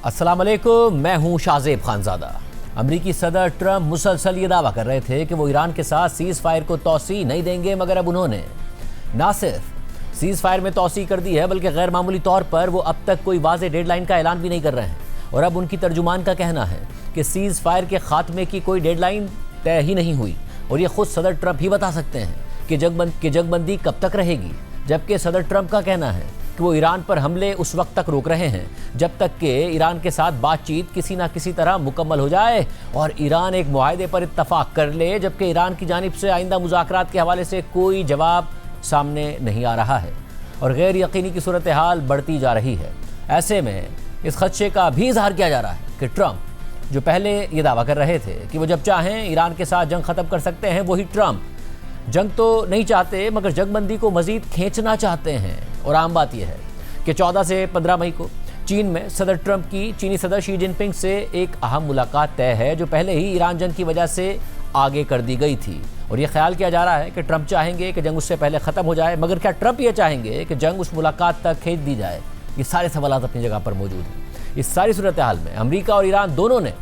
अस्सलाम वालेकुम, मैं हूं शाहजेब खानजादा। अमरीकी सदर ट्रंप मुसलसल ये दावा कर रहे थे कि वो ईरान के साथ सीज़ फायर को तौसी नहीं देंगे, मगर अब उन्होंने ना सिर्फ सीज़ फायर में तौसी कर दी है बल्कि गैर मामूली तौर पर वो अब तक कोई वाज़ेह डेडलाइन का ऐलान भी नहीं कर रहे हैं। और अब उनकी तर्जुमान का कहना है कि सीज़ फायर के खात्मे की कोई डेडलाइन तय ही नहीं हुई और ये खुद सदर ट्रंप ही बता सकते हैं कि जंगबंदी कब तक रहेगी। जबकि सदर ट्रंप का कहना है कि वो ईरान पर हमले उस वक्त तक रोक रहे हैं जब तक कि ईरान के साथ बातचीत किसी ना किसी तरह मुकम्मल हो जाए और ईरान एक मुआहदे पर इत्तफाक कर ले। जबकि ईरान की जानिब से आइंदा मुज़ाकरात के हवाले से कोई जवाब सामने नहीं आ रहा है और गैर यकीनी की सूरत हाल बढ़ती जा रही है। ऐसे में इस खदशे का भी इजहार किया जा रहा है कि ट्रंप जो पहले ये दावा कर रहे थे कि वो जब चाहें ईरान के साथ जंग ख़त्म कर सकते हैं, वही ट्रंप जंग तो नहीं चाहते मगर जंगबंदी को मज़ीद खींचना चाहते हैं। और आम बात यह है कि 14 से 15 मई को चीन में सदर ट्रंप की चीनी सदर शी जिनपिंग से एक अहम मुलाकात तय है, जो पहले ही ईरान जंग की वजह से आगे कर दी गई थी। और ये ख्याल किया जा रहा है कि ट्रंप चाहेंगे कि जंग उससे पहले ख़त्म हो जाए, मगर क्या ट्रंप ये चाहेंगे कि जंग उस मुलाकात तक खींच दी जाए? ये सारे सवाल अपनी जगह पर मौजूद हैं। इस सारी सूरत हाल में अमरीका और ईरान दोनों ने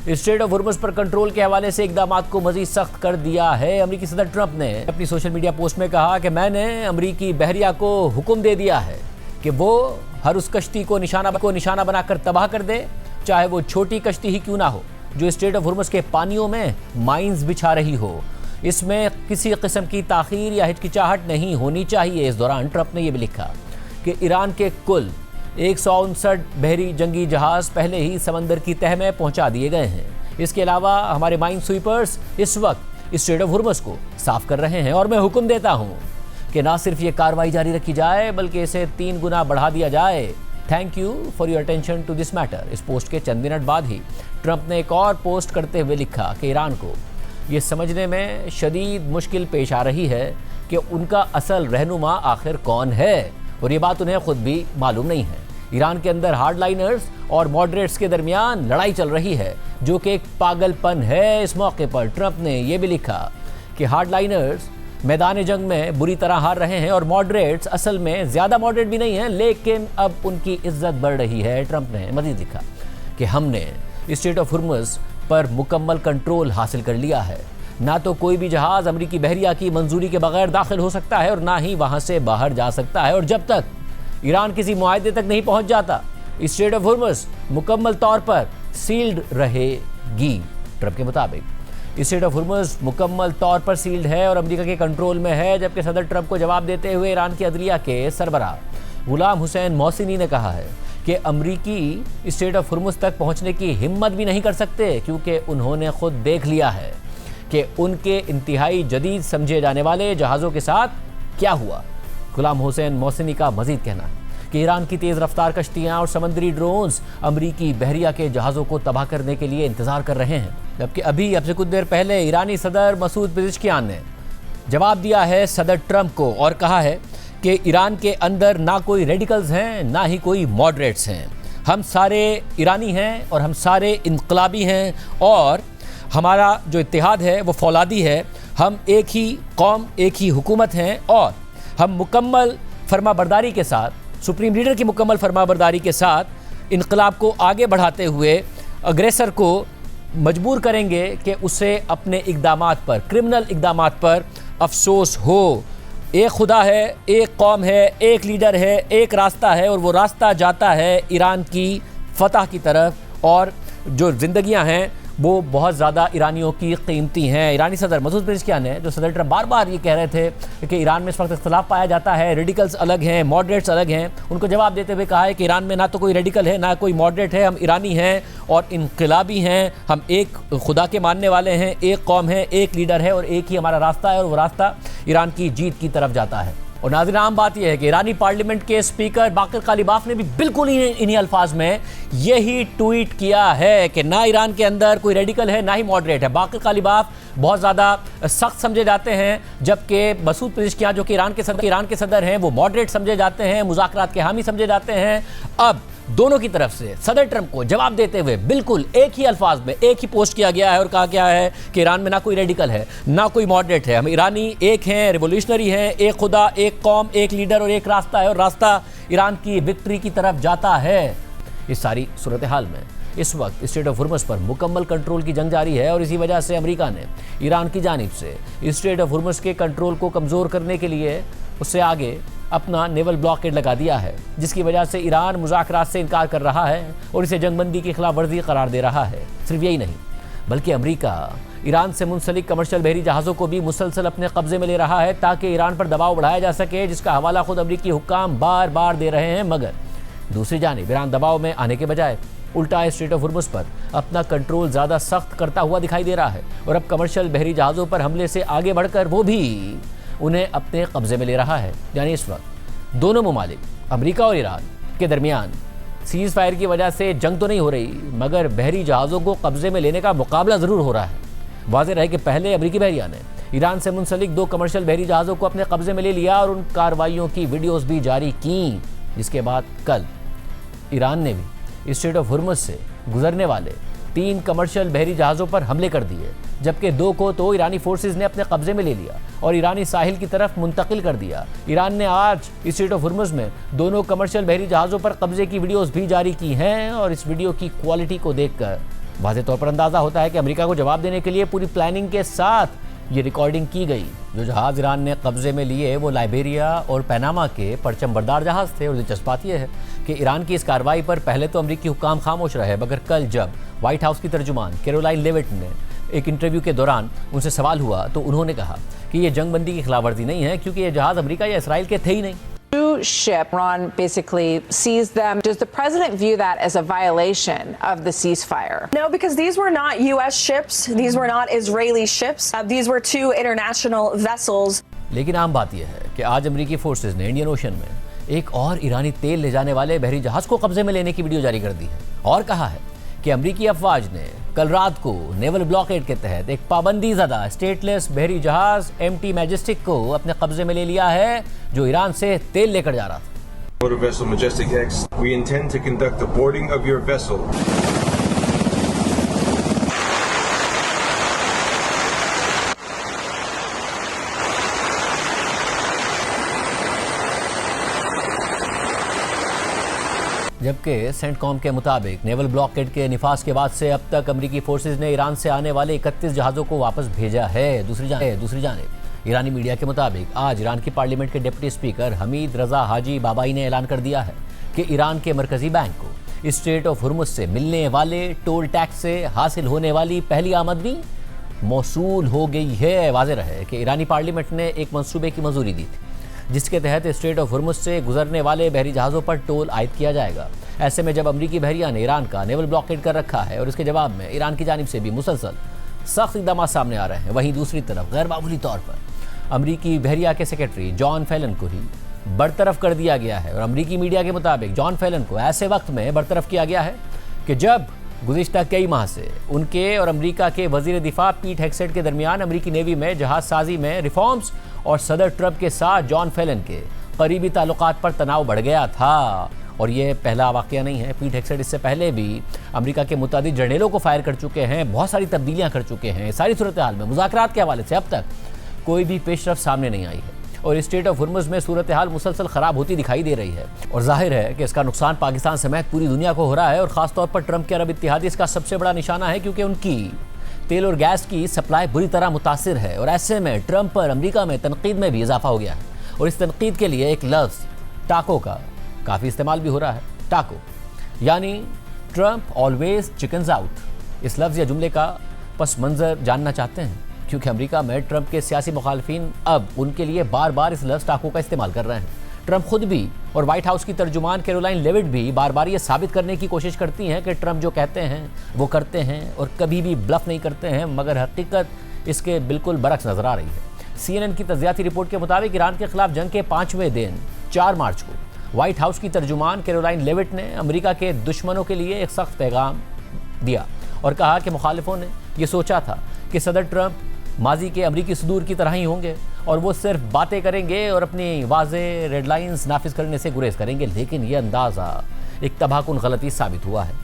स्ट्रेट ऑफ हुर्मुज़ पर कंट्रोल के हवाले से इक़दामात को मज़ीद सख्त कर दिया है। अमरीकी सदर ट्रंप ने अपनी सोशल मीडिया पोस्ट में कहा कि मैंने अमरीकी बहरिया को हुक्म दे दिया है कि वो हर उस कश्ती को निशाना बनाकर तबाह कर दे, चाहे वो छोटी कश्ती ही क्यों ना हो, जो स्ट्रेट ऑफ हुर्मुज़ के पानियों में माइंस बिछा रही हो। इसमें किसी किस्म की ताख़ीर या हिचकिचाहट नहीं होनी चाहिए। इस दौरान ट्रंप ने यह भी लिखा कि ईरान के कुल 159 बहरी जंगी जहाज़ पहले ही समंदर की तह में पहुंचा दिए गए हैं। इसके अलावा हमारे माइन स्वीपर्स इस वक्त स्ट्रेट ऑफ हुर्मुज़ को साफ कर रहे हैं और मैं हुक्म देता हूं कि ना सिर्फ ये कार्रवाई जारी रखी जाए बल्कि इसे 3 गुना बढ़ा दिया जाए। Thank you for your attention to this matter. इस पोस्ट के चंद मिनट बाद ही ट्रंप ने एक और पोस्ट करते हुए लिखा कि ईरान को ये समझने में शदीद मुश्किल पेश आ रही है कि उनका असल रहनुमा आखिर कौन है और ये बात उन्हें खुद भी मालूम नहीं है। ईरान के अंदर हार्डलाइनर्स और मॉडरेट्स के दरमियान लड़ाई चल रही है, जो कि एक पागलपन है। इस मौके पर ट्रंप ने यह भी लिखा कि हार्डलाइनर्स मैदान जंग में बुरी तरह हार रहे हैं और मॉडरेट्स असल में ज़्यादा मॉडरेट भी नहीं हैं, लेकिन अब उनकी इज्जत बढ़ रही है। ट्रंप ने मज़ीद लिखा कि हमने स्ट्रेट ऑफ हुर्मुज़ पर मुकम्मल कंट्रोल हासिल कर लिया है। ना तो कोई भी जहाज़ अमरीकी बहरिया की मंजूरी के बगैर दाखिल हो सकता है और ना ही वहाँ से बाहर जा सकता है। और जब तक ईरान किसी मुआहदे तक नहीं पहुँच जाता, स्ट्रेट ऑफ हुर्मुज़ मुकम्मल तौर पर सील्ड रहेगी। ट्रंप के मुताबिक स्ट्रेट ऑफ हुर्मुज़ मुकम्मल तौर पर सील्ड है और अमेरिका के कंट्रोल में है। जबकि सदर ट्रंप को जवाब देते हुए ईरान की अदलिया के सरबराह गुलाम हुसैन मोहसिनी ने कहा है कि अमरीकी स्ट्रेट ऑफ हुर्मुज़ तक पहुंचने की हिम्मत भी नहीं कर सकते, क्योंकि उन्होंने खुद देख लिया है कि उनके इंतहाई जदीद समझे जाने वाले जहाज़ों के साथ क्या हुआ। गुलाम हुसैन मोहसिनी का मजीद कहना है कि ईरान की तेज़ रफ्तार कश्तियाँ और समंदरी ड्रोन्स अमरीकी बहरिया के जहाज़ों को तबाह करने के लिए इंतज़ार कर रहे हैं। जबकि अभी अब से कुछ देर पहले ईरानी सदर मसूद पेज़ेश्कियान ने जवाब दिया है सदर ट्रंप को और कहा है कि ईरान के अंदर ना कोई रेडिकल्स हैं ना ही कोई मॉडरेट्स हैं। हम सारे ईरानी हैं और हम सारे इनकलाबी हैं और हमारा जो इत्तेहाद है वो फौलादी है। हम एक ही कौम, एक ही हुकूमत हैं और हम मुकम्मल फरमाबरदारी के साथ, सुप्रीम लीडर की मुकम्मल फरमाबरदारी के साथ इनकलाब को आगे बढ़ाते हुए अग्रेसर को मजबूर करेंगे कि उसे अपने इक़दामात पर, क्रिमिनल इक़दामात पर अफसोस हो। एक खुदा है, एक कौम है, एक लीडर है, एक रास्ता है और वो रास्ता जाता है ईरान की फतह की तरफ। और जो ज़िंदगियां हैं वो बहुत ज़्यादा ईरानियों की कीमती हैं। ईरानी सदर मसूद पेज़ेश्कियान ने, जो सदर ट्रंप बार बार ये कह रहे थे कि ईरान में इस वक्त इख्तलाफ पाया जाता है, रेडिकल्स अलग हैं, मॉडरेट्स अलग हैं, उनको जवाब देते हुए कहा है कि ईरान में ना तो कोई रेडिकल है ना कोई मॉडरेट है, हम ईरानी हैं और इनकलाबी हैं। हम एक खुदा के मानने वाले हैं, एक कौम है, एक लीडर है और एक ही हमारा रास्ता है और वो रास्ता ईरान की जीत की तरफ जाता है। और नाज़रीन, आम बात यह है कि ईरानी पार्लियामेंट के स्पीकर बाक़िर कालिबाफ ने भी बिल्कुल इन्हीं अल्फाज में यही ट्वीट किया है कि ना ईरान के अंदर कोई रेडिकल है ना ही मॉडरेट है। बाक़िर कालिबाफ बहुत ज़्यादा सख्त समझे जाते हैं, जबकि मसूद पेज़ेश्कियान जो कि ईरान के सदर हैं वो मॉडरेट समझे जाते हैं, मुज़ाकरात के हामी समझे जाते हैं। अब दोनों की तरफ से सदर ट्रंप को जवाब देते हुए बिल्कुल एक ही अल्फाज में एक ही पोस्ट किया गया है और कहा गया है कि ईरान में ना कोई रेडिकल है ना कोई मॉडरेट है, हम ईरानी एक हैं, रिवोल्यूशनरी हैं, एक खुदा, एक कौम, एक लीडर और एक रास्ता है और रास्ता ईरान की विक्ट्री की तरफ जाता है। इस सारी सूरत हाल में इस वक्त स्ट्रेट ऑफ हुर्मुज़ पर मुकम्मल कंट्रोल की जंग जारी है और इसी वजह से अमेरिका ने ईरान की जानिब से स्ट्रेट ऑफ हुर्मुज़ के कंट्रोल को कमज़ोर करने के लिए उससे आगे अपना नेवल ब्लॉकेड लगा दिया है, जिसकी वजह से ईरान मुज़ाकरात से इनकार कर रहा है और इसे जंगबंदी की खिलाफ वर्जी करार दे रहा है। सिर्फ यही नहीं बल्कि अमेरिका ईरान से मुंसलिक कमर्शियल बहरी जहाज़ों को भी मुसलसल अपने कब्जे में ले रहा है ताकि ईरान पर दबाव बढ़ाया जा सके, जिसका हवाला खुद अमेरिकी हुक्काम बार बार दे रहे हैं। मगर दूसरी जानिब ईरान दबाव में आने के बजाय उल्टा स्ट्रेट ऑफ हुर्मुज़ पर अपना कंट्रोल ज़्यादा सख्त करता हुआ दिखाई दे रहा है और अब कमर्शियल बहरी जहाज़ों पर हमले से आगे बढ़कर वो भी उन्हें अपने कब्जे में ले रहा है। यानी इस वक्त दोनों ममालिक अमेरिका और ईरान के दरमियान सीज़ फायर की वजह से जंग तो नहीं हो रही, मगर बहरी जहाज़ों को कब्जे में लेने का मुकाबला ज़रूर हो रहा है। वाज़ेह रहे कि पहले अमेरिकी बहरिया ने ईरान से मुंसलिक 2 कमर्शियल बहरी जहाज़ों को अपने कब्जे में ले लिया और उन कार्रवाइयों की वीडियोज़ भी जारी की, जिसके बाद कल ईरान ने भी स्ट्रेट ऑफ हुर्मुज़ से गुजरने वाले 3 कमर्शियल बहरी जहाज़ों पर हमले कर दिए, जबकि 2 को तो ईरानी फोर्सेस ने अपने कब्जे में ले लिया और ईरानी साहिल की तरफ मुंतकिल कर दिया। ईरान ने आज स्ट्रेट ऑफ हुर्मुज़ में दोनों कमर्शियल बहरी जहाज़ों पर कब्जे की वीडियोज़ भी जारी की हैं और इस वीडियो की क्वालिटी को देखकर वाज़ेह तौर पर अंदाज़ा होता है कि अमेरिका को जवाब देने के लिए पूरी प्लानिंग के साथ ये रिकॉर्डिंग की गई। जो जहाज़ ईरान ने कब्जे में लिए वो लाइबेरिया और पनामा के परचम बरदार जहाज़ थे और दिलचस्प बात यह है कि ईरान की इस कार्रवाई पर पहले तो अमेरिकी हुक्काम खामोश रहे, मगर कल जब व्हाइट हाउस की तर्जुमान कैरोलाइन लेविट ने एक इंटरव्यू के दौरान उनसे सवाल हुआ तो उन्होंने कहा कि ये जंगबंदी की खिलाफवर्जी नहीं है क्योंकि ये जहाज़ अमेरिका या इसराइल के थे ही नहीं। Ship, Iran basically seized them. Does the president view that as a violation of the ceasefire? No, because these were not U.S. ships. These were not Israeli ships. These were 2 international vessels. लेकिन आम बात यह है कि आज अमेरिकी forces ने Indian ocean में एक और ईरानी तेल ले जाने वाले बहरी जहाज़ को कब्जे में लेने की वीडियो जारी कर दी है और कहा है कि अमेरिकी अफवाज ने कल रात को नेवल ब्लॉकेड के तहत एक पाबंदी ज़दा स्टेटलेस बहरी जहाज MT मैजेस्टिक को अपने कब्जे में ले लिया है, जो ईरान से तेल लेकर जा रहा था। Motor vessel Majestic X, we intend to conduct the boarding of your vessel. जबकि सेंटकॉम के मुताबिक नेवल ब्लॉकेड के निफाज के बाद से अब तक अमेरिकी फोर्सेज ने ईरान से आने वाले 31 जहाज़ों को वापस भेजा है। दूसरी जानिब ईरानी मीडिया के मुताबिक आज ईरान की पार्लियामेंट के डिप्टी स्पीकर हमीद रजा हाजी बाबाई ने ऐलान कर दिया है कि ईरान के मरकजी बैंक को स्ट्रेट ऑफ हुर्मुज़ से मिलने वाले टोल टैक्स से हासिल होने वाली पहली आमदनी मौसूल हो गई है। वाज़ेह रहे कि ईरानी पार्लियामेंट ने एक मंसूबे की मंजूरी दी थी जिसके तहत स्ट्रेट ऑफ हुर्मुज़ से गुजरने वाले बहरी जहाज़ों पर टोल आयद किया जाएगा। ऐसे में जब अमेरिकी बहरिया ने ईरान का नेवल ब्लॉकेड कर रखा है और इसके जवाब में ईरान की जानिब से भी मुसलसल सख्त इक़दाम सामने आ रहे हैं, वहीं दूसरी तरफ गैर मामूली तौर पर अमेरिकी बहरिया के सेक्रेटरी जॉन फेलन को ही बरतरफ कर दिया गया है। और अमेरिकी मीडिया के मुताबिक जॉन फेलन को ऐसे वक्त में बरतरफ किया गया है कि जब गुज़िश्ता कई माह से उनके और अमेरिका के वज़ीर दिफा पीट हेग्सेट के दरमियान अमेरिकी नेवी में जहाज साजी में रिफॉर्म्स और सदर ट्रम्प के साथ जॉन फेलन के करीबी ताल्लुकात पर तनाव बढ़ गया था। और ये पहला वाक़या नहीं है, पीट हेग्सेट इससे पहले भी अमेरिका के मुतादिद जर्नेलों को फायर कर चुके हैं, बहुत सारी तब्दीलियाँ कर चुके हैं। सारी सूरत हाल में मुज़ाकरात के हवाले से अब तक कोई भी पेशरफ सामने नहीं आई है और स्ट्रेट ऑफ हुर्मुज़ में सूरत हाल मुसलसल ख़राब होती दिखाई दे रही है और जाहिर है कि इसका नुकसान पाकिस्तान समेत पूरी दुनिया को हो रहा है और ख़ासतौर पर ट्रंप के अरब इत्तेहादी इसका सबसे बड़ा निशाना है क्योंकि उनकी तेल और गैस की सप्लाई बुरी तरह मुतासिर है। और ऐसे में ट्रंप पर अमेरिका में तनकीद में भी इजाफा हो गया है और इस तनकीद के लिए एक लफ्ज़ टाको का काफ़ी इस्तेमाल भी हो रहा है। टाको यानी ट्रंप ऑलवेज चिकन्स आउट। इस लफ्ज़ या जुमले का पस मंज़र जानना चाहते हैं क्योंकि अमेरिका में ट्रंप के सियासी मुखालफिन अब उनके लिए बार बार इस लफ्ज़ टाको का इस्तेमाल कर रहे हैं। ट्रंप खुद भी और व्हाइट हाउस की तर्जुमान कैरोलाइन लेविट भी बार बार ये साबित करने की कोशिश करती हैं कि ट्रंप जो कहते हैं वो करते हैं और कभी भी ब्लफ नहीं करते हैं, मगर हकीकत इसके बिल्कुल बरक्स नजर आ रही है। CNN की तज्जियाती रिपोर्ट के मुताबिक ईरान के खिलाफ जंग के 5वें दिन 4 मार्च को व्हाइट हाउस की तर्जुमान कैरोलाइन लेविट ने अमेरिका के दुश्मनों के लिए एक सख्त पैगाम दिया और कहा कि मुखालिफों ने यह सोचा था कि सदर ट्रंप माजी के अमरीकी सदूर की तरह ही होंगे और वो सिर्फ बातें करेंगे और अपनी वाज़ेह रेड लाइन्स नाफिज करने से गुरेज करेंगे, लेकिन यह अंदाज़ा एक तबाहकुन गलती साबित हुआ है।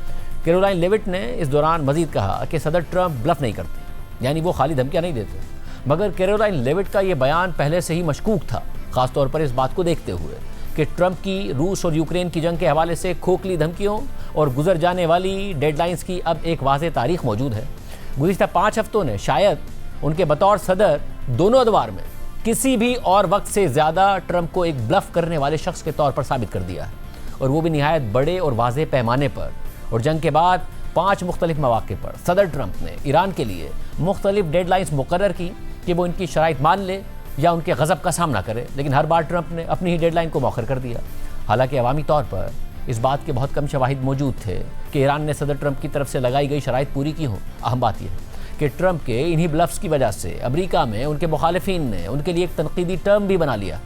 कैरोलाइन लेविट ने इस दौरान मजीद कहा कि सदर ट्रंप ब्लफ नहीं करते, यानी वो खाली धमकियाँ नहीं देते। मगर कैरोलाइन लेविट का ये बयान पहले से ही मशकूक था, ख़ासतौर पर इस बात को देखते हुए कि ट्रंप की रूस और यूक्रेन की जंग के हवाले से खोखली धमकियों और गुजर जाने वाली डेडलाइंस की अब एक वाज़ेह तारीख मौजूद है। गुज़िश्ता 5 हफ्तों ने शायद उनके बतौर सदर दोनों अदवार में किसी भी और वक्त से ज़्यादा ट्रंप को एक ब्लफ करने वाले शख्स के तौर पर साबित कर दिया है, और वो भी निहायत बड़े और वाज़ेह पैमाने पर। और जंग के बाद 5 मुख्तलिफ मौक़े पर सदर ट्रंप ने ईरान के लिए मुख्तलिफ डेडलाइंस मुकर्रर की कि वो इनकी शराइत मान ले या उनके गज़ब का सामना करे, लेकिन हर बार ट्रंप ने अपनी ही डेडलाइन को मौखर कर दिया। हालांकि अवामी तौर पर इस बात के बहुत कम शवाहिद मौजूद थे कि ईरान ने सदर ट्रंप की तरफ से लगाई गई शराइत पूरी की हो। अहम बात यह है कि ट्रंप के इन्हीं ब्लफ्स की वजह से अमेरिका में उनके मुखालिफिन ने उनके लिए एक तनकीदी टर्म भी बना लिया।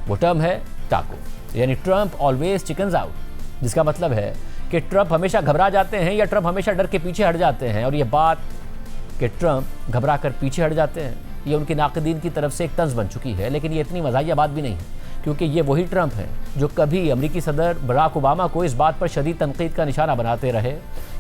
वो टर्म है टाको, यानी ट्रंप ऑलवेज चिकन्स आउट, जिसका मतलब है कि ट्रंप हमेशा घबरा जाते हैं या ट्रंप हमेशा डर के पीछे हट जाते हैं। और ये बात कि ट्रंप घबरा कर पीछे हट जाते हैं, ये उनके नाक़दीन की तरफ से एक तंज़ बन चुकी है। लेकिन ये इतनी मज़ाहिया बात भी नहीं है, क्योंकि ये वही ट्रंप हैं जो कभी अमेरिकी सदर बराक ओबामा को इस बात पर शदीद तनकीद का निशाना बनाते रहे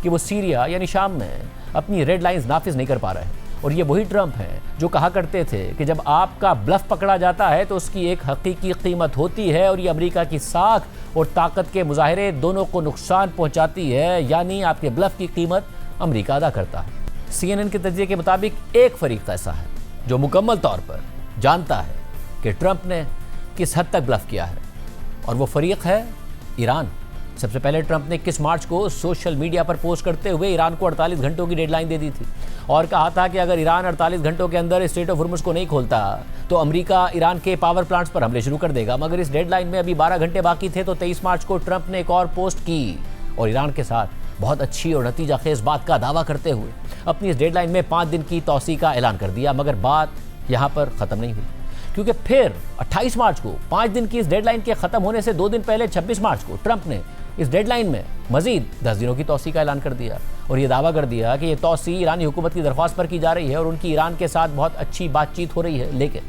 कि वो सीरिया यानी शाम में अपनी रेड लाइंस नाफिज नहीं कर पा रहे। और ये वही ट्रंप हैं जो कहा करते थे कि जब आपका ब्लफ पकड़ा जाता है तो उसकी एक हकीकी कीमत होती है, और ये अमेरिका की साख और ताकत के मुजाहरे दोनों को नुकसान पहुँचाती है, यानी आपके ब्लफ की कीमत अमेरिका अदा करता है। CNN के तजिए के मुताबिक एक फरीक ऐसा है जो मुकम्मल तौर पर जानता है कि ट्रंप ने किस हद तक ब्लफ किया है, और वो फरीक है ईरान। सबसे पहले ट्रंप ने 21 मार्च को सोशल मीडिया पर पोस्ट करते हुए ईरान को 48 घंटों की डेडलाइन दे दी थी और कहा था कि अगर ईरान 48 घंटों के अंदर स्ट्रेट ऑफ हुर्मुज़ को नहीं खोलता तो अमेरिका ईरान के पावर प्लांट्स पर हमले शुरू कर देगा। मगर इस डेडलाइन में अभी 12 घंटे बाकी थे, तो 23 मार्च को ट्रंप ने एक और पोस्ट की और ईरान के साथ बहुत अच्छी और नतीजा खेज बात का दावा करते हुए अपनी इस डेडलाइन में 5 दिन की तौसी का ऐलान कर दिया। मगर बात यहाँ पर ख़त्म नहीं हुई, क्योंकि फिर 28 मार्च को 5 दिन की इस डेडलाइन के ख़त्म होने से 2 दिन पहले 26 मार्च को ट्रंप ने इस डेडलाइन में मजीद 10 दिनों की तौसी का ऐलान कर दिया और ये दावा कर दिया कि ये तौसी ईरानी हुकूमत की दरख्वास्त पर की जा रही है और उनकी ईरान के साथ बहुत अच्छी बातचीत हो रही है। लेकिन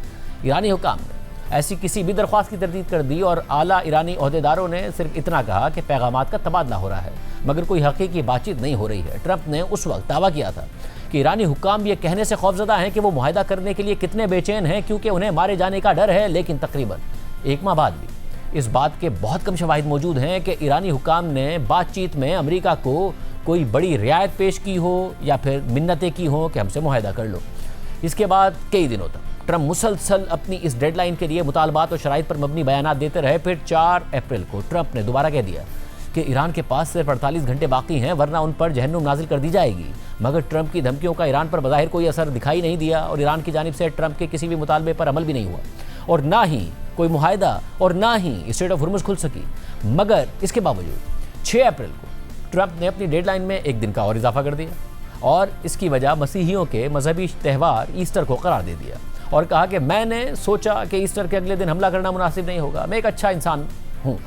ईरानी हुकाम ने ऐसी किसी भी दरख्वास्त की तरदीद कर दी और आला ईरानी ओहदेदारों ने सिर्फ इतना कहा कि पैगामात का तबादला हो रहा है, मगर कोई हकीकी बातचीत नहीं हो रही है। ट्रंप ने उस वक्त दावा किया था कि ईरानी हुकाम ये कहने से खौफजदा हैं कि वो मुआहदा करने के लिए कितने बेचैन हैं, क्योंकि उन्हें मारे जाने का डर है। लेकिन तकरीबन 1 माह बाद भी इस बात के बहुत कम शवाहिद मौजूद हैं कि ईरानी हुकाम ने बातचीत में अमेरिका को कोई बड़ी रियायत पेश की हो या फिर मिन्नतें की हो कि हमसे मुआहदा कर लो। इसके बाद कई दिनों तक ट्रंप मुसलसल अपनी इस डेडलाइन के लिए मुतालबात और शराइत पर मबनी बयानात देते रहे। फिर 4 अप्रैल को ट्रंप ने दोबारा कह दिया कि ईरान के पास सिर्फ 48 घंटे बाकी हैं, वरना उन पर जहन्नुम नाजिल कर दी जाएगी। मगर ट्रंप की धमकियों का ईरान पर बज़ाहिर कोई असर दिखाई नहीं दिया और ईरान की जानिब से ट्रंप के किसी भी मुतालबे पर अमल भी नहीं हुआ और ना ही कोई मुआहदा और ना ही स्ट्रेट ऑफ हुर्मुज़ खुल सकी। मगर इसके बावजूद 6 अप्रैल को ट्रंप ने अपनी डेडलाइन में 1 दिन का और इजाफा कर दिया और इसकी वजह मसीहियों के मजहबी त्यौहार ईस्टर को करार दे दिया और कहा कि मैंने सोचा कि ईस्टर के अगले दिन हमला करना मुनासिब नहीं होगा, मैं एक अच्छा इंसान हूँ।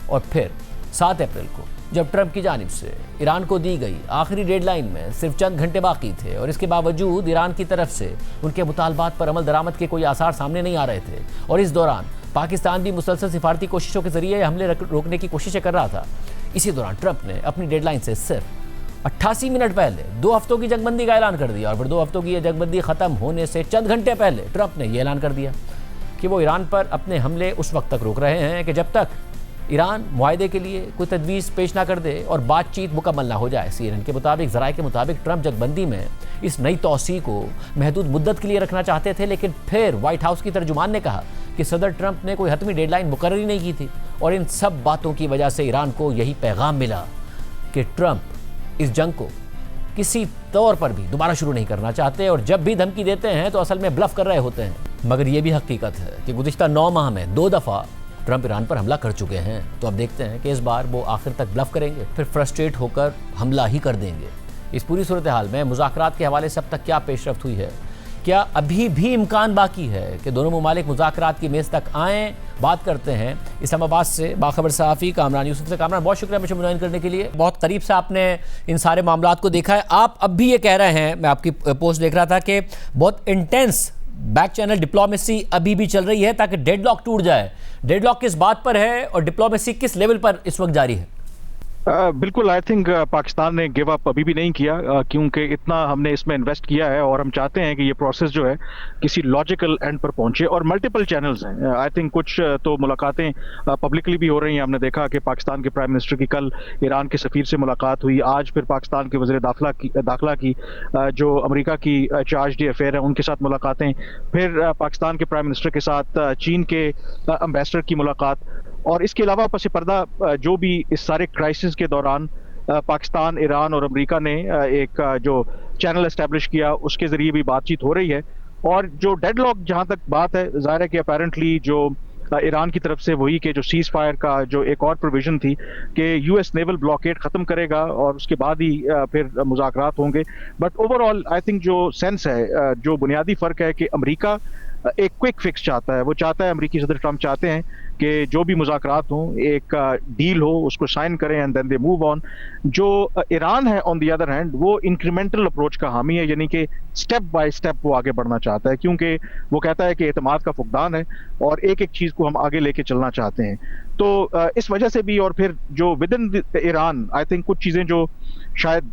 और फिर 7 अप्रैल को जब ट्रंप की जानिब से ईरान को दी गई आखिरी डेडलाइन में सिर्फ चंद घंटे बाकी थे और इसके बावजूद ईरान की तरफ से उनके मुतालबात पर अमल दरामद के कोई आसार सामने नहीं आ रहे थे और इस दौरान पाकिस्तान भी मुसलसल सिफारती कोशिशों के जरिए हमले रोकने की कोशिशें कर रहा था। इसी दौरान ट्रंप ने अपनी डेडलाइन से सिर्फ 88 मिनट पहले 2 हफ्तों की जंगबंदी का ऐलान कर दिया और फिर 2 हफ्तों की यह जंगबंदी ख़त्म होने से चंद घंटे पहले ट्रंप ने यह ऐलान कर दिया कि वो ईरान पर अपने हमले उस वक्त तक रोक रहे हैं कि जब तक ईरान मुआहदे के लिए कोई तजवीज़ पेश ना कर दे और बातचीत मुकम्मल ना हो जाए। CNN के मुताबिक ज़राए के मुताबिक ट्रंप जंगबंदी में इस नई तौसी को महदूद मुद्दत के लिए रखना चाहते थे, लेकिन फिर व्हाइट हाउस की तर्जुमान ने कहा कि सदर ट्रंप ने कोई हतमी डेडलाइन मुकर्रर ही नहीं की थी और इन सब बातों की वजह से ईरान को यही पैगाम मिला कि ट्रंप इस जंग को किसी तौर पर भी दोबारा शुरू नहीं करना चाहते और जब भी धमकी देते हैं तो असल में ब्लफ कर रहे होते हैं। मगर यह भी हकीकत है कि गुज़िश्ता 9 माह में 2 दफ़ा ट्रंप ईरान पर हमला कर चुके हैं, तो अब देखते हैं कि इस बार वो आखिर तक ब्लफ करेंगे, फिर फ्रस्ट्रेट होकर हमला ही कर देंगे। इस पूरी सूरत हाल में मुज़ाकरात के हवाले से अब तक क्या पेशरफ्त हुई है, क्या अभी भी इम्कान बाकी है कि दोनों ममालिक मुज़ाकरात की मेज़ तक आएँ? बात करते हैं इस्लामाबाद से बाखबर सहाफ़ी कामरान यूसुफ से। कामरान, बहुत शुक्रिया मुझे मुनाइन करने के लिए। बहुत करीब से आपने इन सारे मामलात को देखा है। आप अब भी ये कह रहे हैं, मैं आपकी पोस्ट देख रहा था, कि बहुत इंटेंस बैक चैनल डिप्लोमेसी अभी भी चल रही है ताकि डेडलॉक टूट जाए। डेडलॉक किस बात पर है और डिप्लोमेसी किस लेवल पर इस वक्त जारी है? बिल्कुल, आई थिंक पाकिस्तान ने गिव अप अभी भी नहीं किया, क्योंकि इतना हमने इसमें इन्वेस्ट किया है और हम चाहते हैं कि ये प्रोसेस जो है किसी लॉजिकल एंड पर पहुंचे। और मल्टीपल चैनल्स हैं, आई थिंक कुछ तो मुलाकातें पब्लिकली भी हो रही हैं। हमने देखा कि पाकिस्तान के प्राइम मिनिस्टर की कल ईरान के सफ़ीर से मुलाकात हुई, आज फिर पाकिस्तान के वज़ीर दाखिला की जो अमेरिका की चार्ज डी अफेयर है उनके साथ मुलाकातें, फिर पाकिस्तान के प्राइम मिनिस्टर के साथ चीन के एम्बेसडर की मुलाकात। और इसके अलावा पस पर्दा जो भी इस सारे क्राइसिस के दौरान पाकिस्तान, ईरान और अमेरिका ने एक जो चैनल एस्टेब्लिश किया उसके जरिए भी बातचीत हो रही है। और जो डेडलॉक जहां तक बात है, जाहिर है कि अपेरेंटली जो ईरान की तरफ से वही कि जो सीज फायर का जो एक और प्रोविजन थी कि यूएस नेवल ब्लॉकेड खत्म करेगा और उसके बाद ही फिर मुज़ाकरात होंगे। बट ओवरऑल आई थिंक जो सेंस है, जो बुनियादी फ़र्क है कि अमेरिका एक क्विक फिक्स चाहता है। वो चाहता है, अमेरिकी सदर ट्रंप चाहते हैं कि जो भी मुज़ाकरात हों, एक डील हो, उसको साइन करें and then they move on. जो ईरान है ऑन द अदर हैंड, वो इंक्रीमेंटल अप्रोच का हामी है, यानी कि स्टेप बाय स्टेप वो आगे बढ़ना चाहता है, क्योंकि वो कहता है कि एतमाद का फुकदान है और एक एक चीज़ को हम आगे लेके चलना चाहते हैं। तो इस वजह से भी, और फिर जो with in Iran I think कुछ चीज़ें जो शायद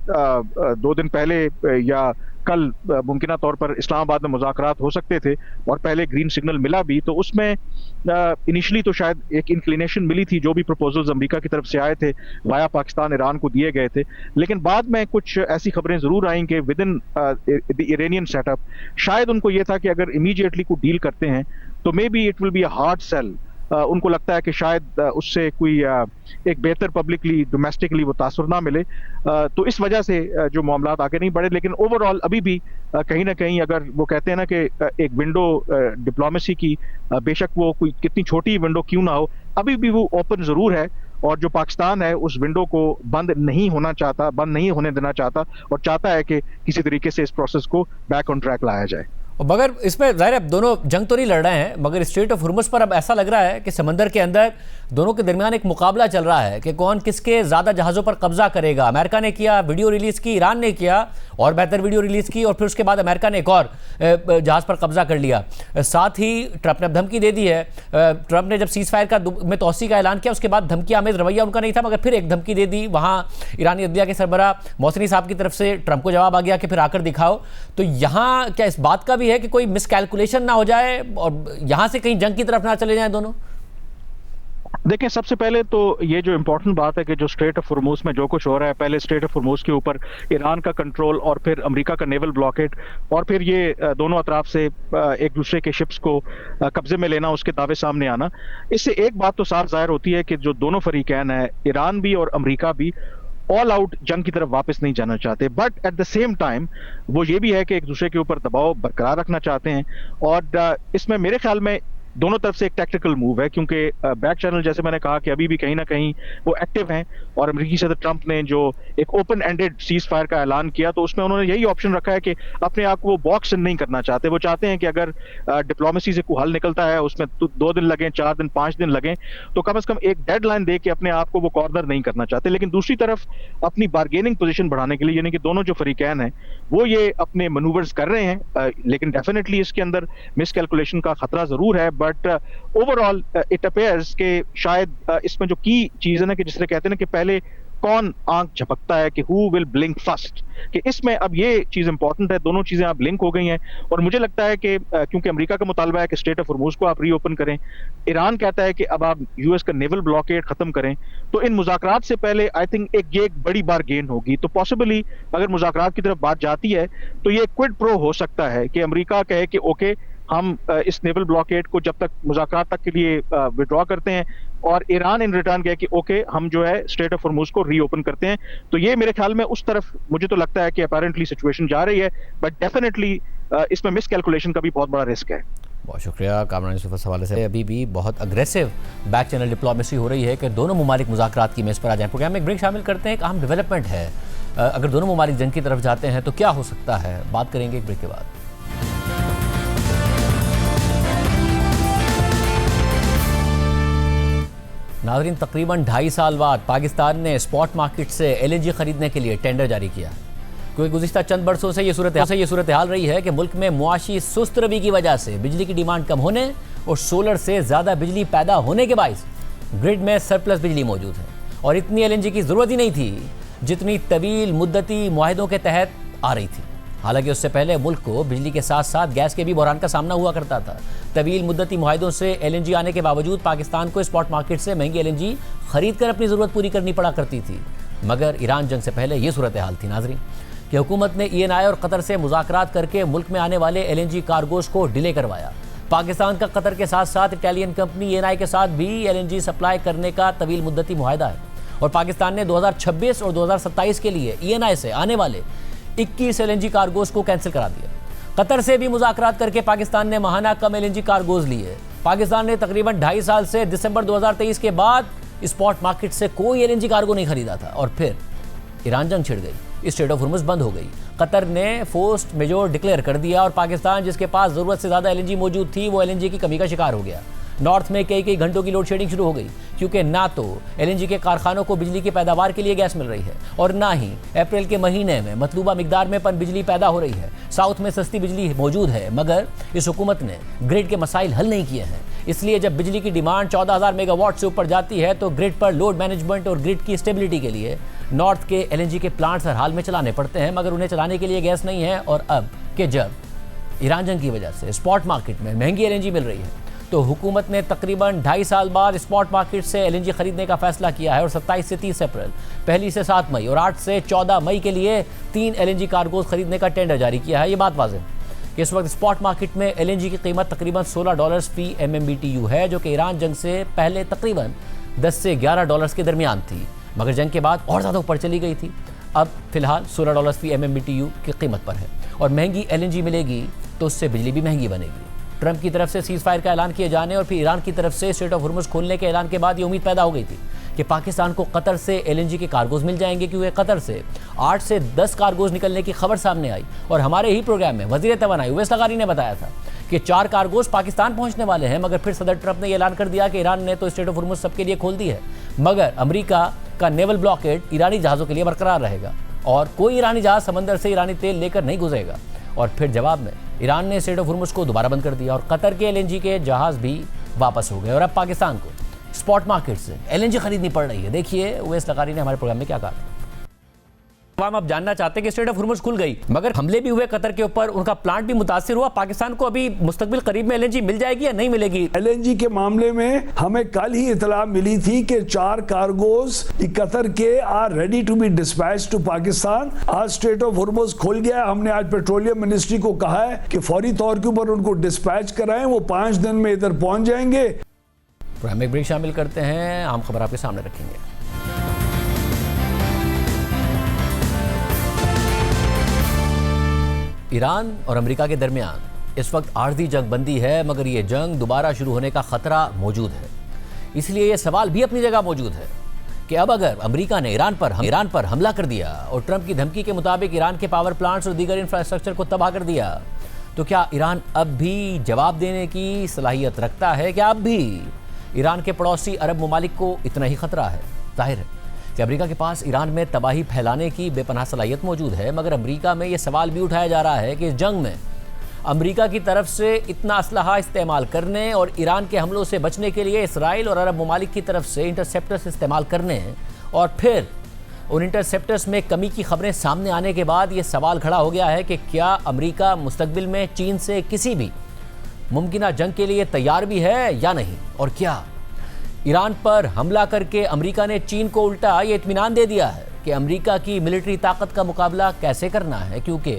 2 दिन पहले या कल मुमकिन तौर पर इस्लामाबाद में मुज़ाकरात हो सकते थे और पहले ग्रीन सिग्नल मिला भी, तो उसमें इनिशियली तो शायद एक इंक्लिनेशन मिली थी, जो भी प्रपोजल्स अमेरिका की तरफ से आए थे वाया पाकिस्तान ईरान को दिए गए थे। लेकिन बाद में कुछ ऐसी खबरें ज़रूर आई कि with in the Iranian setup शायद उनको ये था कि अगर इमीडिएटली कोई डील करते हैं तो maybe it will be a hard sell. उनको लगता है कि शायद उससे कोई एक बेहतर पब्लिकली डोमेस्टिकली वो तासुर ना मिले, तो इस वजह से जो मामला आगे नहीं बढ़े। लेकिन ओवरऑल अभी भी कहीं ना कहीं, अगर वो कहते हैं ना कि एक विंडो डिप्लोमेसी की, बेशक वो कोई कितनी छोटी विंडो क्यों ना हो, अभी भी वो ओपन जरूर है। और जो पाकिस्तान है उस विंडो को बंद नहीं होने देना चाहता और चाहता है कि किसी तरीके से इस प्रोसेस को बैक ऑन ट्रैक लाया जाए। मगर इसमें ज़ाहिर है दोनों जंग तो नहीं लड़ रहे हैं, मगर स्ट्रेट ऑफ हुर्मुज़ पर अब ऐसा लग रहा है कि समंदर के अंदर दोनों के दरमियान एक मुकाबला चल रहा है कि कौन किसके ज़्यादा जहाज़ों पर कब्जा करेगा। अमेरिका ने किया, वीडियो रिलीज़ की, ईरान ने किया और बेहतर वीडियो रिलीज़ की, और फिर उसके बाद अमेरिका ने एक और जहाज़ पर कब्जा कर लिया। साथ ही ट्रंप ने अब धमकी दे दी है। ट्रंप ने जब सीज़ फायर में तोसी का ऐलान किया, उसके बाद धमकी आमेज रवैया उनका नहीं था, मगर फिर एक धमकी दे दी। वहाँ ईरानी अदलिया के सरबरा मोहसिनी साहब की तरफ से ट्रंप को जवाब आ गया कि फिर आकर दिखाओ। तो यहाँ क्या इस बात का भी है कि कोई मिसकैलकुलेशन ना हो जाए और यहाँ से कहीं जंग की तरफ ना चले जाएं दोनों? देखिए, सबसे पहले तो ये जो इम्पोर्टेंट बात है कि जो स्ट्रेट ऑफ हुर्मुज़ में जो कुछ हो रहा है, पहले स्ट्रेट ऑफ हुर्मुज़ के ऊपर ईरान का कंट्रोल और फिर अमेरिका का नेवल ब्लॉकेड और फिर ये दोनों अतराफ से एक दूसरे के शिप्स को कब्जे में लेना, उसके दावे सामने आना, इससे एक बात तो साफ जाहिर होती है कि जो दोनों फरीकैन है, ईरान भी और अमेरिका भी, ऑल आउट जंग की तरफ वापस नहीं जाना चाहते। But at the same time वो ये भी है कि एक दूसरे के ऊपर दबाव बरकरार रखना चाहते हैं। और इसमें मेरे ख्याल में दोनों तरफ से एक टैक्टिकल मूव है, क्योंकि बैक चैनल, जैसे मैंने कहा, कि अभी भी कहीं ना कहीं वो एक्टिव हैं। और अमेरिकी सदर ट्रंप ने जो एक ओपन एंडेड सीज फायर का ऐलान किया, तो उसमें उन्होंने यही ऑप्शन रखा है कि अपने आप को वो बॉक्स नहीं करना चाहते। वो चाहते हैं कि अगर डिप्लोमेसी से कोई हल निकलता है, उसमें 2 दिन लगें, 4 दिन, 5 दिन लगें, तो कम से कम एक डेडलाइन दे के अपने आप को वो कॉर्नर नहीं करना चाहते। लेकिन दूसरी तरफ अपनी बार्गेनिंग पोजीशन बढ़ाने के लिए, यानी कि दोनों जो फरीकैन हैं वो ये अपने मनूवर्स कर रहे हैं, लेकिन डेफिनेटली इसके अंदर मिसकैलकुलेशन का खतरा जरूर है। बट ओवरऑल इट अपेयर्स कि शायद इसमें जो की चीज है ना, कि जिससे कहते हैं ना कि पहले कौन आंख झपकता है, कि हु विल ब्लिंक फर्स्ट, कि इसमें अब ये चीज इंपॉर्टेंट है। दोनों चीजें अब लिंक हो गई हैं और मुझे लगता है कि क्योंकि अमेरिका का मुतालबा है कि स्ट्रेट ऑफ हुर्मुज़ को आप रीओपन करें, ईरान कहता है कि अब आप यूएस का नेवल ब्लॉकेड खत्म करें, तो इन मुज़ाकरात से पहले आई थिंक ये एक बड़ी बार गेन होगी। तो पॉसिबली अगर मुज़ाकरात की तरफ बात जाती है तो ये क्विड प्रो हो सकता है कि अमेरिका कहे कि ओके, हम इस नेवल ब्लॉकेड को जब तक मुज़ाकरात तक के लिए विड्रॉ करते हैं, और ईरान इन रिटर्न कहे कि ओके, हम जो है स्ट्रेट ऑफ हुर्मुज़ को रीओपन करते हैं। तो ये मेरे ख्याल में उस तरफ मुझे तो लगता है कि अपेरेंटली सिचुएशन जा रही है, बट डेफिनेटली इसमें मिसकैलकुलेशन का भी बहुत बड़ा रिस्क है। बहुत शुक्रिया कामरान यूसुफ। इस हवाले से अभी भी बहुत अग्रेसिव बैक चैनल डिप्लोमेसी हो रही है कि दोनों ममालिक मुज़ाकरात की मेज़ पर आ जाएं। प्रोग्राम में एक ब्रेक शामिल करते हैं। एक अहम डेवलपमेंट है, अगर दोनों ममालिक जंग की तरफ जाते हैं तो क्या हो सकता है, बात करेंगे एक ब्रेक के बाद। नाज़रीन, तकरीबन 2.5 साल बाद पाकिस्तान ने स्पॉट मार्केट से LNG खरीदने के लिए टेंडर जारी किया, क्योंकि गुज़िश्ता चंद बरसों से ये सूरत हाल रही है कि मुल्क में मुआशी सुस्त रवि की वजह से बिजली की डिमांड कम होने और सोलर से ज़्यादा बिजली पैदा होने के बायस ग्रिड में सरप्लस बिजली मौजूद है और इतनी एलएनजी की जरूरत ही नहीं थी जितनी तवील मुद्दती मुआहदों के तहत आ रही थी। हालांकि उससे पहले मुल्क को बिजली के साथ साथ गैस के भी बहरान का सामना हुआ करता था। तवील मुद्दती मुआहदों से एलएनजी आने के बावजूद पाकिस्तान को स्पॉट मार्केट से महंगी एलएनजी खरीद कर अपनी ज़रूरत पूरी करनी पड़ा करती थी। मगर ईरान जंग से पहले ये सूरत हाल थी नाजरीन कि हुकूमत ने ENI और कतर से मुज़ाकरात करके मुल्क में आने वाले एलएनजी कार्गोज को डिले करवाया। पाकिस्तान का कतर के साथ साथ इटालियन कंपनी ENI के साथ भी एलएनजी सप्लाई करने का तवील मुद्दती मुआहदा है और पाकिस्तान ने 2026 और 2027 के लिए ENI से आने वाले 21 एलएनजी कार्गोज को कैंसिल करा दिया। कतर से भी मुज़ाकरात करके पाकिस्तान ने माहाना कम एलएनजी कार्गोज लिए। पाकिस्तान ने तकरीबन 2.5 साल से दिसंबर 2023 के बाद स्पॉट मार्केट से कोई एलएनजी कार्गो नहीं खरीदा था और फिर ईरान जंग छिड़ गई, स्ट्रेट ऑफ हुर्मुज़ बंद हो गई, कतर ने फोर्स मेजोर डिक्लेयर कर दिया और पाकिस्तान जिसके पास ज़रूरत से ज़्यादा एलएनजी मौजूद थी वो एलएनजी की कमी का शिकार हो गया। नॉर्थ में कई घंटों की लोड शेडिंग शुरू हो गई क्योंकि ना तो एलएनजी के कारखानों को बिजली की पैदावार के लिए गैस मिल रही है और ना ही अप्रैल के महीने में मतलूबा मिकदार में बिजली पैदा हो रही है। साउथ में सस्ती बिजली मौजूद है मगर इस हुकूमत ने ग्रिड के मसाइल हल नहीं किए हैं। इसलिए जब बिजली की डिमांड 14,000 मेगावाट से ऊपर जाती है तो ग्रिड पर लोड मैनेजमेंट और ग्रिड की स्टेबिलिटी के लिए नॉर्थ के एलएनजी के प्लांट्स हर हाल में चलाने पड़ते हैं मगर उन्हें चलाने के लिए गैस नहीं है। और अब के जब ईरान जंग की वजह से स्पॉट मार्केट में महंगी एलएनजी मिल रही है तो हुकूमत ने तकरीबन 2.5 साल बाद स्पॉट मार्केट से एलएनजी खरीदने का फैसला किया है और 27 से 30 अप्रैल, 1 से 7 मई और 8 से 14 मई के लिए 3 एलएनजी कार्गोज खरीदने का टेंडर जारी किया है। ये बात वाज़ेह कि इस वक्त स्पॉट मार्केट में एलएनजी की कीमत तकरीबन $16 फी MMBTU है जो कि ईरान जंग से पहले तकरीबन $10 से $11 के दरमियान थी मगर जंग के बाद और ज़्यादा ऊपर चली गई थी। अब फिलहाल $16 फी MMBTU की कीमत पर है और महंगी एलएनजी मिलेगी तो उससे बिजली भी महंगी बनेगी। ट्रंप की तरफ से सीज़ फायर का ऐलान किए जाने और फिर ईरान की तरफ से स्ट्रेट ऑफ हुर्मुज़ खोलने के ऐलान के बाद ये उम्मीद पैदा हो गई थी कि पाकिस्तान को कतर से एलएनजी के कार्गोज मिल जाएंगे क्योंकि कतर से 8 से 10 कार्गोज निकलने की खबर सामने आई और हमारे ही प्रोग्राम में वज़ीर तवानाई उवैस लगारी ने बताया था कि 4 कार्गोज पाकिस्तान पहुंचने वाले हैं मगर फिर सदर ट्रंप ने ऐलान कर दिया कि ईरान ने तो स्ट्रेट ऑफ हुर्मुज़ सबके लिए खोल दी है मगर अमेरिका का नेवल ब्लॉकेड ईरानी जहाज़ों के लिए बरकरार रहेगा और कोई ईरानी जहाज़ समंदर से ईरानी तेल लेकर नहीं गुजरेगा। और फिर जवाब में ईरान ने स्ट्रेट ऑफ हुर्मुज़ को दोबारा बंद कर दिया और कतर के एलएनजी के जहाज़ भी वापस हो गए और अब पाकिस्तान को स्पॉट मार्केट से एलएनजी खरीदनी पड़ रही है। देखिए उवैस लगारी ने हमारे प्रोग्राम में क्या कहा। हम अब जानना चाहते हैं कि स्ट्रेट ऑफ हुर्मुज़ खुल गई मगर हमले भी हुए कतर के ऊपर, उनका प्लांट भी मुतासिर हुआ। पाकिस्तान को अभी मुस्तकबिल करीब में एलएनजी मिल जाएगी या नहीं मिलेगी? एलएनजी के मामले में हमें कल ही इतला मिली थी कि 4 कार्गोज कतर के are ready to be dispatch to Pakistan. आज स्ट्रेट ऑफ हुर्मुज़ खुल गया। हमने आज पेट्रोलियम मिनिस्ट्री को कहा है कि फौरी तौर के ऊपर उनको डिस्पैच कराएं, वो 5 दिन में इधर पहुंच जाएंगे। प्रोग्राम में ब्रेक शामिल करते हैं, आम खबर आपके सामने रखेंगे। ईरान और अमेरिका के दरमियान इस वक्त आर्जी जंग बंदी है मगर ये जंग दोबारा शुरू होने का खतरा मौजूद है। इसलिए ये सवाल भी अपनी जगह मौजूद है कि अब अगर अमेरिका ने ईरान पर हमला कर दिया और ट्रंप की धमकी के मुताबिक ईरान के पावर प्लांट्स और दीगर इंफ्रास्ट्रक्चर को तबाह कर दिया तो क्या ईरान अब भी जवाब देने की सलाहियत रखता है? क्या अब भी ईरान के पड़ोसी अरब ममालिक को इतना ही खतरा है? जाहिर है कि अमेरिका के पास ईरान में तबाही फैलाने की बेपनाह सलाहियत मौजूद है मगर अमेरिका में यह सवाल भी उठाया जा रहा है कि इस जंग में अमेरिका की तरफ से इतना असलहा इस्तेमाल करने और ईरान के हमलों से बचने के लिए इसराइल और अरब ममालिक की तरफ से इंटरसेप्टर्स इस्तेमाल करने और फिर उन इंटरसेप्टर्स में कमी की खबरें सामने आने के बाद ये सवाल खड़ा हो गया है कि क्या अमेरिका मुस्तकबिल में चीन से किसी भी मुमकिना जंग के लिए तैयार भी है या नहीं? और क्या ईरान पर हमला करके अमेरिका ने चीन को उल्टा ये इत्मीनान दे दिया है कि अमेरिका की मिलिट्री ताकत का मुकाबला कैसे करना है? क्योंकि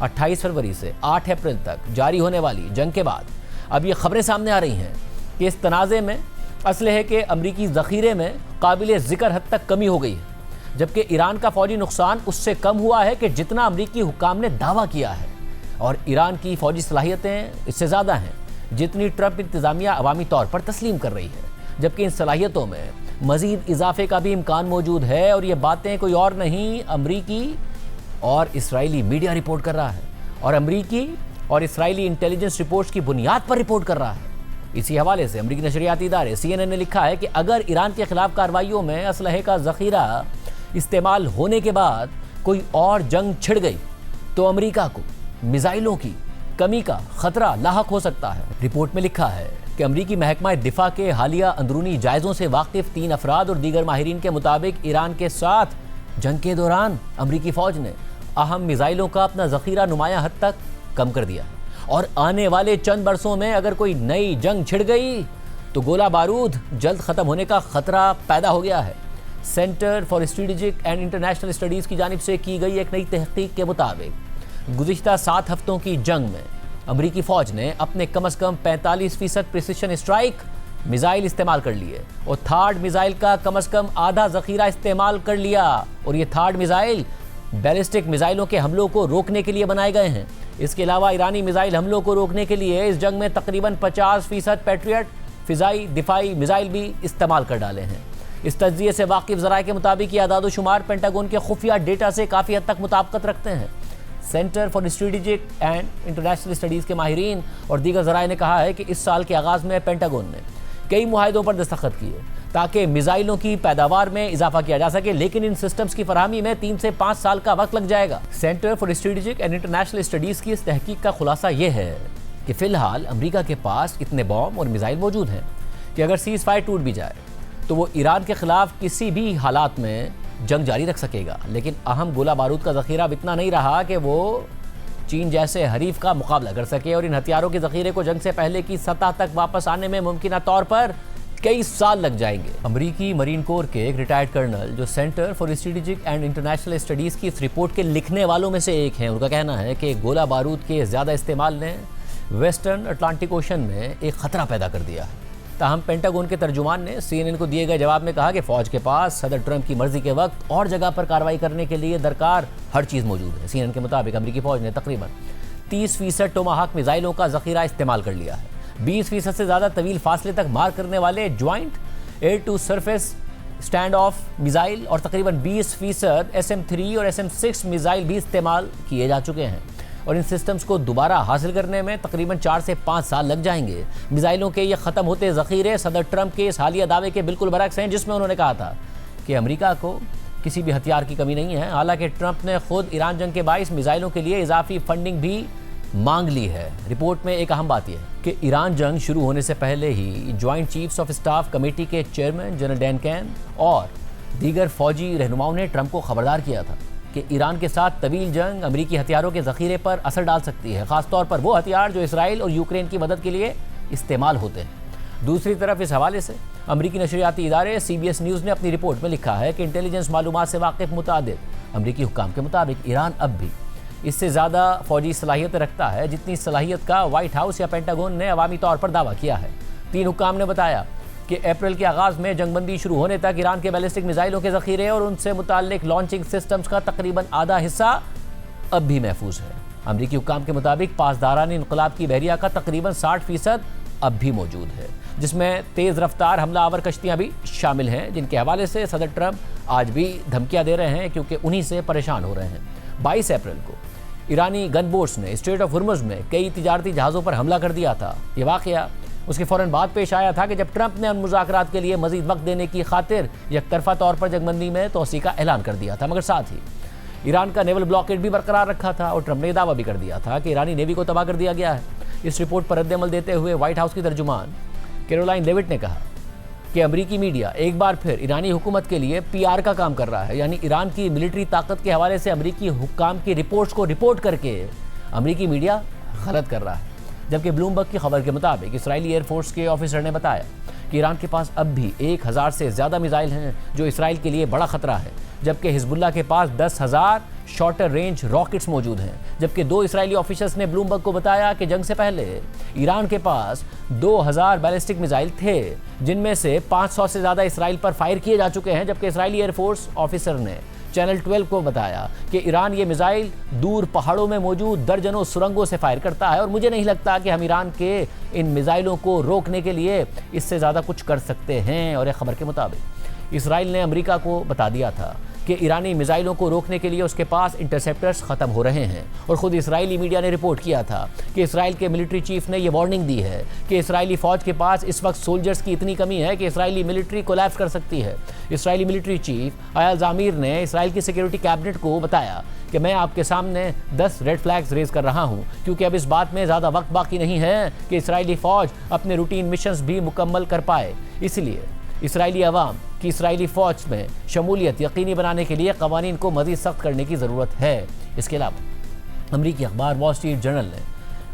28 फरवरी से 8 अप्रैल तक जारी होने वाली जंग के बाद अब ये खबरें सामने आ रही हैं कि इस तनाज़े में असलहे के अमरीकी ज़ख़ीरे में काबिल ज़िक्र हद तक कमी हो गई है जबकि ईरान का फ़ौजी नुकसान उससे कम हुआ है कि जितना अमरीकी हुक्काम ने दावा किया है और ईरान की फ़ौजी सलाहियतें इससे ज़्यादा हैं जितनी ट्रंप इंतज़ामिया अवामी तौर पर तस्लीम कर रही है। जबकि इन सलाहियतों में मज़ीद इजाफे का भी इम्कान मौजूद है और ये बातें कोई और नहीं अमरीकी और इसराइली मीडिया रिपोर्ट कर रहा है और अमरीकी और इसराइली इंटेलिजेंस रिपोर्ट्स की बुनियाद पर रिपोर्ट कर रहा है। इसी हवाले से अमरीकी नशरियाती इदारे CNN ने लिखा है कि अगर ईरान के खिलाफ कार्रवाइयों में असलहे का ज़ख़ीरा इस्तेमाल होने के बाद कोई और जंग छिड़ गई तो अमरीका को मिसाइलों की कमी का खतरा लाहक हो सकता है। रिपोर्ट में लिखा है कि अमरीकी महकमा दिफा के हालिया अंदरूनी जायजों से वाकिफ 3 अफराद और दीगर माहिरीन के मुताबिक ईरान के साथ जंग के दौरान अमरीकी फौज ने अहम मिसाइलों का अपना जखीरा नुमाया हद तक कम कर दिया और आने वाले चंद बरसों में अगर कोई नई जंग छिड़ गई तो गोला बारूद जल्द खत्म होने का खतरा पैदा हो गया है। Centre for strategic and international studies की जानिब से की गई एक नई तहकीक के मुताबिक गुज़िश्ता 7 हफ्तों की जंग में अमरीकी फौज ने अपने कम से कम 45% प्रिसिशन स्ट्राइक मिसाइल इस्तेमाल कर लिए और थर्ड मिसाइल का कम से कम आधा जखीरा इस्तेमाल कर लिया। और ये थर्ड मिसाइल बैलिस्टिक मिसाइलों के हमलों को रोकने के लिए बनाए गए हैं। इसके अलावा ईरानी मिसाइल हमलों को रोकने के लिए इस जंग में तकरीबन 50% पैट्रियट फिजाई दिफाई मिसाइल भी इस्तेमाल कर डाले हैं। इस तज्जिए से वाकिफ ज़राए के मुताबिक ये आदाद-ओ-शुमार पेंटागन के खुफिया डेटा से काफ़ी हद तक मुताबिकत रखते हैं। Centre for strategic and international studies के माहिरीन और दीगर ज़राए ने कहा है कि इस साल के आगाज़ में पेंटागन ने कई मुआहिदों पर दस्तखत किए ताकि मिसाइलों की पैदावार में इजाफा किया जा सके, लेकिन इन सिस्टम्स की फराहमी में 3 से 5 साल का वक्त लग जाएगा। Centre for strategic and international studies की इस तहकीक का खुलासा यह है कि फ़िलहाल अमरीका के पास इतने बॉम्ब और मिसाइल मौजूद हैं कि अगर सीज़ फायर टूट भी जाए तो वो ईरान के ख़िलाफ़ किसी भी हालात में जंग जारी रख सकेगा। लेकिन अहम गोला बारूद का ज़ख़ीरा अब इतना नहीं रहा कि वो चीन जैसे हरीफ का मुकाबला कर सके और इन हथियारों के ज़ख़ीरे को जंग से पहले की सतह तक वापस आने में मुमकिन तौर पर कई साल लग जाएंगे। अमरीकी मरीन कोर के एक रिटायर्ड कर्नल जो centre for strategic and international studies की इस रिपोर्ट के लिखने वालों में से एक हैं, उनका कहना है कि गोला बारूद के ज़्यादा इस्तेमाल ने वेस्टर्न अटलांटिक ओशन में एक ख़तरा पैदा कर दिया है। ताहम पेंटागन के तर्जुमान ने CNN को दिए गए जवाब में कहा कि फ़ौज के पास सदर ट्रंप की मर्जी के वक्त और जगह पर कार्रवाई करने के लिए दरकार हर चीज़ मौजूद है। CNN के मुताबिक अमरीकी फ़ौज ने तकरीबन 30% टोमाहाक मिसाइलों का ज़ख़ीरा इस्तेमाल कर लिया है। 20% से ज़्यादा तवील फासले तक मार करने वाले joint air to surface stand off missile और तकरीबन 20% SM-3 और SM-6 मिसाइल भी इस्तेमाल किए जा चुके हैं और इन सिस्टम्स को दोबारा हासिल करने में तकरीबन 4 से 5 साल लग जाएंगे। मिसाइलों के ये ख़त्म होते ज़ख़ीरे सदर ट्रंप के इस हालिया दावे के बिल्कुल बरक्स हैं, जिसमें उन्होंने कहा था कि अमेरिका को किसी भी हथियार की कमी नहीं है। हालांकि ट्रंप ने खुद ईरान जंग के बाइस मिसाइलों के लिए इजाफी फंडिंग भी मांग ली है। रिपोर्ट में एक अहम बात यह है कि ईरान जंग शुरू होने से पहले ही joint chiefs of staff committee के चेयरमैन जनरल डैन कैन और दीगर फौजी रहनुमाओं ने ट्रंप को खबरदार किया था कि ईरान के साथ तवील जंग अमरीकी हथियारों के ज़ख़ीरे पर असर डाल सकती है, ख़ासतौर पर वो हथियार जो इसराइल और यूक्रेन की मदद के लिए इस्तेमाल होते हैं। दूसरी तरफ इस हवाले से अमरीकी नशरियाती इदारे CBS न्यूज़ ने अपनी रिपोर्ट में लिखा है कि इंटेलिजेंस मालूमात से वाकिफ़ मुतादिद अमरीकी हुक्काम के मुताबिक ईरान अब भी इससे ज़्यादा फ़ौजी सलाहियत रखता है जितनी सलाहियत का वाइट हाउस या पेंटागन ने अवामी तौर पर दावा किया है। 3 हुक्काम ने बताया कि अप्रैल के आगाज़ में जंगबंदी शुरू होने तक ईरान के बैलिस्टिक मिसाइलों के ज़ख़ीरे और उनसे मुताल्लिक लॉन्चिंग सिस्टम्स का तकरीबन आधा हिस्सा अब भी महफूज है। अमरीकी हुक्काम के मुताबिक पासदारानी इनक़लाब की बहरिया का तकरीबन 60% अब भी मौजूद है, जिसमें तेज़ रफ्तार हमलावर कश्तियाँ भी शामिल हैं, जिनके हवाले से सदर ट्रंप आज भी धमकियाँ दे रहे हैं क्योंकि उन्हीं से परेशान हो रहे हैं। 22 अप्रैल को ईरानी गन बोट्स ने स्ट्रेट ऑफ हुर्मुज़ में कई तिजारती जहाज़ों पर हमला कर दिया था। ये वाक़या उसके फ़ौरन बाद पेश आया था कि जब ट्रंप ने उन मुज़ाकरात के लिए मज़ीद वक्त देने की खातिर एकतरफ़ा तौर पर जंगबंदी में तोसी का ऐलान कर दिया था, मगर साथ ही ईरान का नेवल ब्लॉकेड भी बरकरार रखा था और ट्रंप ने दावा भी कर दिया था कि ईरानी नेवी को तबाह कर दिया गया है। इस रिपोर्ट पर रद्द-ए-अमल देते हुए व्हाइट हाउस की तर्जुमान कैरोलाइन लेविट ने कहा कि अमरीकी मीडिया एक बार फिर ईरानी हुकूमत के लिए PR का काम कर रहा है, यानी ईरान की मिलिट्री ताकत के हवाले से अमरीकी हुक्काम की रिपोर्ट्स को रिपोर्ट करके अमरीकी मीडिया गलत कर रहा है। जबकि ब्लूमबर्ग की खबर के मुताबिक इसराइली एयरफोर्स के ऑफिसर ने बताया कि ईरान के पास अब भी 1000 से ज़्यादा मिसाइल हैं जो इसराइल के लिए बड़ा ख़तरा है, जबकि हिजबुल्लाह के पास 10,000 शॉर्टर रेंज रॉकेट्स मौजूद हैं। जबकि 2 इसराइली ऑफिसर्स ने ब्लूमबर्ग को बताया कि जंग से पहले ईरान के पास 2000 बैलिस्टिक मिसाइल थे, जिनमें से 500 से ज़्यादा इसराइल पर फायर किए जा चुके हैं। जबकि इसराइली एयरफोर्स ऑफिसर ने चैनल 12 को बताया कि ईरान ये मिसाइल दूर पहाड़ों में मौजूद दर्जनों सुरंगों से फायर करता है और मुझे नहीं लगता कि हम ईरान के इन मिसाइलों को रोकने के लिए इससे ज़्यादा कुछ कर सकते हैं। और एक खबर के मुताबिक इसराइल ने अमेरिका को बता दिया था कि ईरानी मिसाइलों को रोकने के लिए उसके पास इंटरसेप्टर्स ख़त्म हो रहे हैं। और ख़ुद इजरायली मीडिया ने रिपोर्ट किया था कि इसराइल के मिलिट्री चीफ ने यह वार्निंग दी है कि इसराइली फ़ौज के पास इस वक्त सोल्जर्स की इतनी कमी है कि इसराइली मिलिट्री कोलैप्स कर सकती है। इसराइली मिलिट्री चीफ अयाल ज़ामीर ने इसराइल की सिक्योरिटी कैबिनेट को बताया कि मैं आपके सामने 10 रेड फ्लैग्स रेज कर रहा हूं, क्योंकि अब इस बात में ज़्यादा वक्त बाकी नहीं है कि इसराइली फ़ौज अपने रूटीन मिशंस भी मुकम्मल कर पाए। इसलिए इसराइली अवाम की इसराइली फ़ौज में शमूलियत यकीनी बनाने के लिए कवानीन को मज़ीद सख्त करने की ज़रूरत है। इसके अलावा अमरीकी अखबार वॉल स्ट्रीट जर्नल ने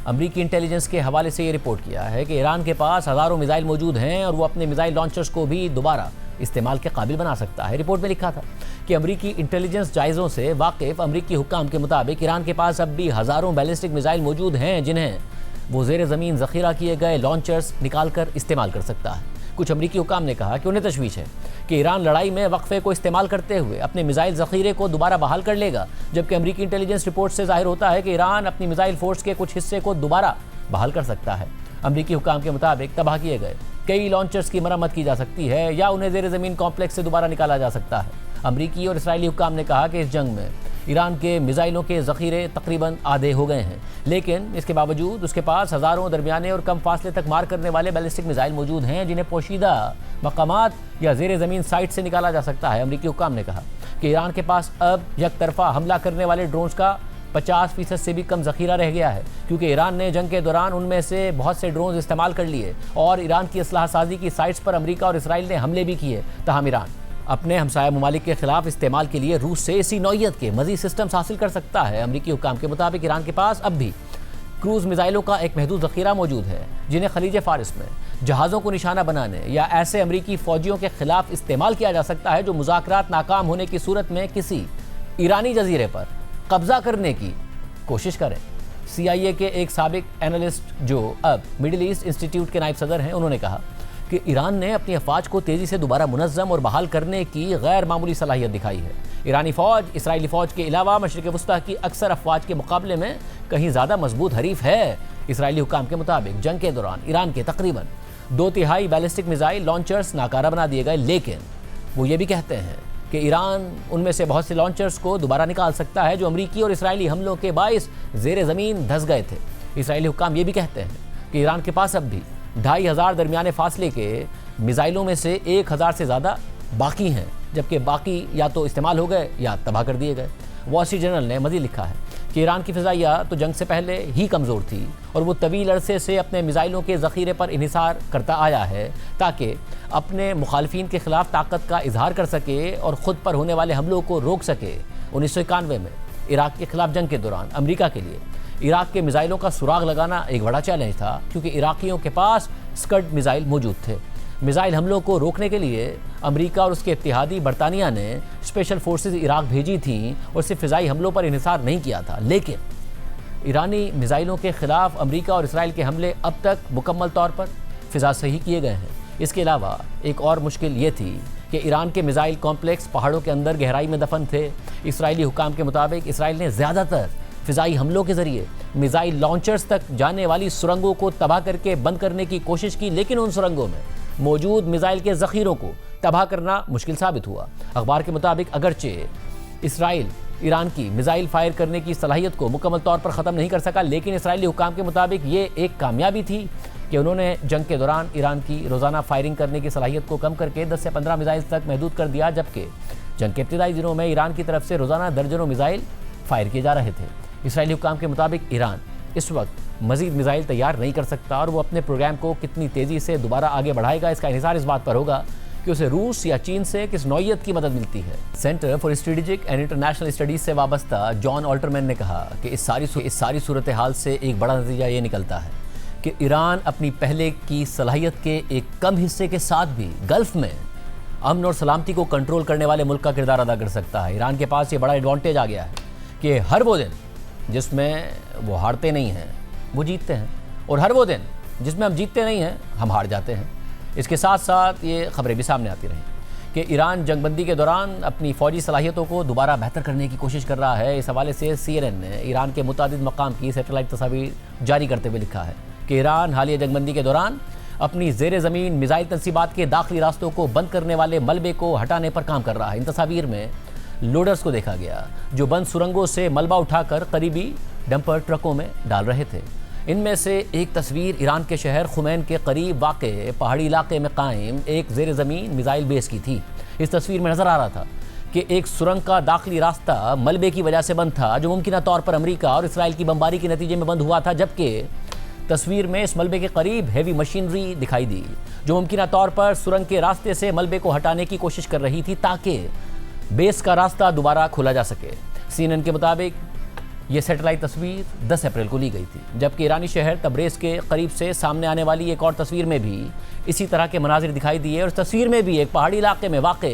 अमरीकी इंटेलिजेंस के हवाले से ये रिपोर्ट किया है कि ईरान के पास हज़ारों मिसाइल मौजूद हैं और वो अपने मिसाइल लॉन्चर्स को भी दोबारा इस्तेमाल के काबिल बना सकता है। रिपोर्ट में लिखा था कि अमरीकी इंटेलिजेंस जायज़ों से वाकिफ़ अमरीकी हुक्काम के मुताबिक ईरान के पास अब भी हज़ारों बैलिस्टिक मिसाइल मौजूद हैं जिन्हें वो ज़ेर ज़मीन ज़ख़ीरा किए गए लॉन्चर्स निकाल कर इस्तेमाल कर सकता है। कुछ अमरीकी हुक्काम ने कहा कि उन्हें तशवीश है कि ईरान लड़ाई में वक्फे को इस्तेमाल करते हुए अपने मिसाइल ज़ख़ीरे को दोबारा बहाल कर लेगा, जबकि अमरीकी इंटेलिजेंस रिपोर्ट से जाहिर होता है कि ईरान अपनी मिसाइल फोर्स के कुछ हिस्से को दोबारा बहाल कर सकता है। अमरीकी हुक्काम के मुताबिक तबाह किए गए कई लॉन्चर्स की मरम्मत की जा सकती है या उन्हें ज़ेर ज़मीन कॉम्प्लेक्स से दोबारा निकाला जा सकता है। अमरीकी और इसराइली हुक्काम ने कहा कि इस जंग में ईरान के मिसाइलों के ज़ख़ीरे तकरीबन आधे हो गए हैं, लेकिन इसके बावजूद उसके पास हज़ारों दरमियाने और कम फासले तक मार करने वाले बैलिस्टिक मिसाइल मौजूद हैं जिन्हें पोशीदा मकामात या ज़ेर ज़मीन साइट से निकाला जा सकता है। अमरीकी हुक्काम ने कहा कि ईरान के पास अब एक तरफा हमला करने वाले ड्रोन्स का 50% से भी कम ज़ख़ीरा रह गया है, क्योंकि ईरान ने जंग के दौरान उनमें से बहुत से ड्रोन्स इस्तेमाल कर लिए और ईरान की असलाह साजी की साइट्स पर अमरीका और इसराइल ने हमले भी किए। तहम ईरान अपने हमसाया ममालिक के खिलाफ इस्तेमाल के लिए रूस से इसी नौइयत के मज़ीद सिस्टम्स हासिल कर सकता है। अमरीकी हुक्काम के मुताबिक ईरान के पास अब भी क्रूज़ मिसाइलों का एक महदूद ज़ख़ीरा मौजूद है जिन्हें खलीज फ़ारिस में जहाज़ों को निशाना बनाने या ऐसे अमरीकी फ़ौजियों के खिलाफ इस्तेमाल किया जा सकता है जो मुज़ाकरात नाकाम होने की सूरत में किसी ईरानी जजीरे पर कब्ज़ा करने की कोशिश करें। CIA के एक साबिक एनालिस्ट जो अब मिडिल ईस्ट इंस्टीट्यूट के नायब सदर हैं, उन्होंने कहा कि ईरान ने अपनी अफवाज को तेज़ी से दोबारा मुनज़्ज़म और बहाल करने की गैर मामूली सलाहियत दिखाई है। ईरानी फ़ौज इसराइली फ़ौज के अलावा मशरिक़ वस्ता की अक्सर अफवाज के मुकाबले में कहीं ज़्यादा मजबूत हरीफ है। इसराइली हुक्काम के मुताबिक जंग के दौरान ईरान के तकरीबन 2/3 बैलिस्टिक मिसाइल लॉन्चर्स नाकारा बना दिए गए, लेकिन वो ये भी कहते हैं कि ईरान उनमें से बहुत से लॉन्चर्स को दोबारा निकाल सकता है जो अमरीकी और इसराइली हमलों के बाइस ज़ेर ज़मीन धंस गए थे। इसराइली हुक्काम ये भी कहते हैं कि ईरान के पास अब भी 2500 दरमियाने फासले के मिसाइलों में से 1000 से ज़्यादा बाकी हैं, जबकि बाकी या तो इस्तेमाल हो गए या तबाह कर दिए गए। वॉल स्ट्रीट जर्नल ने मज़ीद लिखा है कि ईरान की फ़िज़ाइया तो जंग से पहले ही कमज़ोर थी और वो तवील अरसे से अपने मिसाइलों के ज़ख़ीरे पर इन्हिसार करता आया है ताकि अपने मुखालफिन के ख़िलाफ़ ताकत का इजहार कर सके और ख़ुद पर होने वाले हमलों को रोक सके। 1991 में इराक़ के ख़िलाफ़ जंग के दौरान अमरीका के लिए इराक़ के मिसाइलों का सुराग लगाना एक बड़ा चैलेंज था, क्योंकि इराक़ियों के पास स्कड मिसाइल मौजूद थे। मिसाइल हमलों को रोकने के लिए अमरीका और उसके इत्तेहादी बरतानिया ने स्पेशल फोर्सेस इराक़ भेजी थी और सिर्फ फ़िज़ाई हमलों पर इन्हिसार नहीं किया था, लेकिन ईरानी मिसाइलों के ख़िलाफ़ अमरीका और इसराइल के हमले अब तक मुकम्मल तौर पर फ़िज़ा से ही किए गए हैं। इसके अलावा एक और मुश्किल ये थी कि ईरान के मिसाइल कॉम्प्लेक्स पहाड़ों के अंदर गहराई में दफन थे। इसराइली हुक्काम के मुताबिक इसराइल ने ज़्यादातर फ़िज़ाई हमलों के ज़रिए मिसाइल लॉन्चर्स तक जाने वाली सुरंगों को तबाह करके बंद करने की कोशिश की, लेकिन उन सुरंगों में मौजूद मिसाइल के ज़ख़ीरों को तबाह करना मुश्किल साबित हुआ। अखबार के मुताबिक अगरचे इसराइल ईरान की मिसाइल फायर करने की सलाहियत को मुकम्मल तौर पर ख़त्म नहीं कर सका, लेकिन इसराइली हुक्काम के मुताबिक ये एक कामयाबी थी कि उन्होंने जंग के दौरान ईरान की रोज़ाना फायरिंग करने की सलाहियत को कम करके 10 से 15 मिसाइल तक महदूद कर दिया, जबकि जंग के इब्तिदाई दिनों में ईरान की तरफ से रोज़ाना दर्जनों मिसाइल फायर किए जा रहे थे। इसराइली हुक्काम के मुताबिक ईरान इस वक्त मज़ीद मिसाइल तैयार नहीं कर सकता और वो अपने प्रोग्राम को कितनी तेज़ी से दोबारा आगे बढ़ाएगा इसका इन्हिसार इस बात पर होगा कि उसे रूस या चीन से किस नौइयत की मदद मिलती है। Centre for strategic and international studies से वाबस्ता जॉन ऑल्टरमैन ने कहा कि इस सारी सूरत हाल से एक बड़ा नतीजा ये निकलता है कि ईरान अपनी पहले की सलाहियत के एक कम हिस्से के साथ भी गल्फ़ में अमन और सलामती को कंट्रोल करने वाले मुल्क का किरदार अदा कर सकता है। ईरान के पास ये बड़ा एडवांटेज आ गया है कि हर वो दिन जिसमें वो हारते नहीं हैं वो जीतते हैं, और हर वो दिन जिसमें हम जीतते नहीं हैं हम हार जाते हैं। इसके साथ साथ ये खबरें भी सामने आती रहीं कि ईरान जंगबंदी के दौरान अपनी फ़ौजी सलाहियतों को दोबारा बेहतर करने की कोशिश कर रहा है। इस हवाले से CNN ने ईरान के मुतादिद मकाम की सैटेलाइट तस्वीर जारी करते हुए लिखा है कि ईरान हालिया जंगबंदी के दौरान अपनी ज़ेर ज़मीन मिसाइल तनसीबात के दाखिली रास्तों को बंद करने वाले मलबे को हटाने पर काम कर रहा है। इन तस्वीर में लोडर्स को देखा गया जो बंद सुरंगों से मलबा उठाकर करीबी डंपर ट्रकों में डाल रहे थे। इनमें से एक तस्वीर ईरान के शहर खुमैन के करीब वाक़े पहाड़ी इलाके में कायम एक ज़ेर ज़मीन मिसाइल बेस की थी। इस तस्वीर में नज़र आ रहा था कि एक सुरंग का दाखिली रास्ता मलबे की वजह से बंद था, जो मुमकिन तौर पर अमेरिका और इसराइल की बमबारी के नतीजे में बंद हुआ था। जबकि तस्वीर में इस मलबे के करीब हैवी मशीनरी दिखाई दी जो मुमकिन तौर पर सुरंग के रास्ते से मलबे को हटाने की कोशिश कर रही थी ताकि बेस का रास्ता दोबारा खोला जा सके। CNN के मुताबिक ये सैटेलाइट तस्वीर 10 अप्रैल को ली गई थी, जबकि ईरानी शहर तब्रेज़ के करीब से सामने आने वाली एक और तस्वीर में भी इसी तरह के मनाजिर दिखाई दिए। और इस तस्वीर में भी एक पहाड़ी इलाके में वाक़े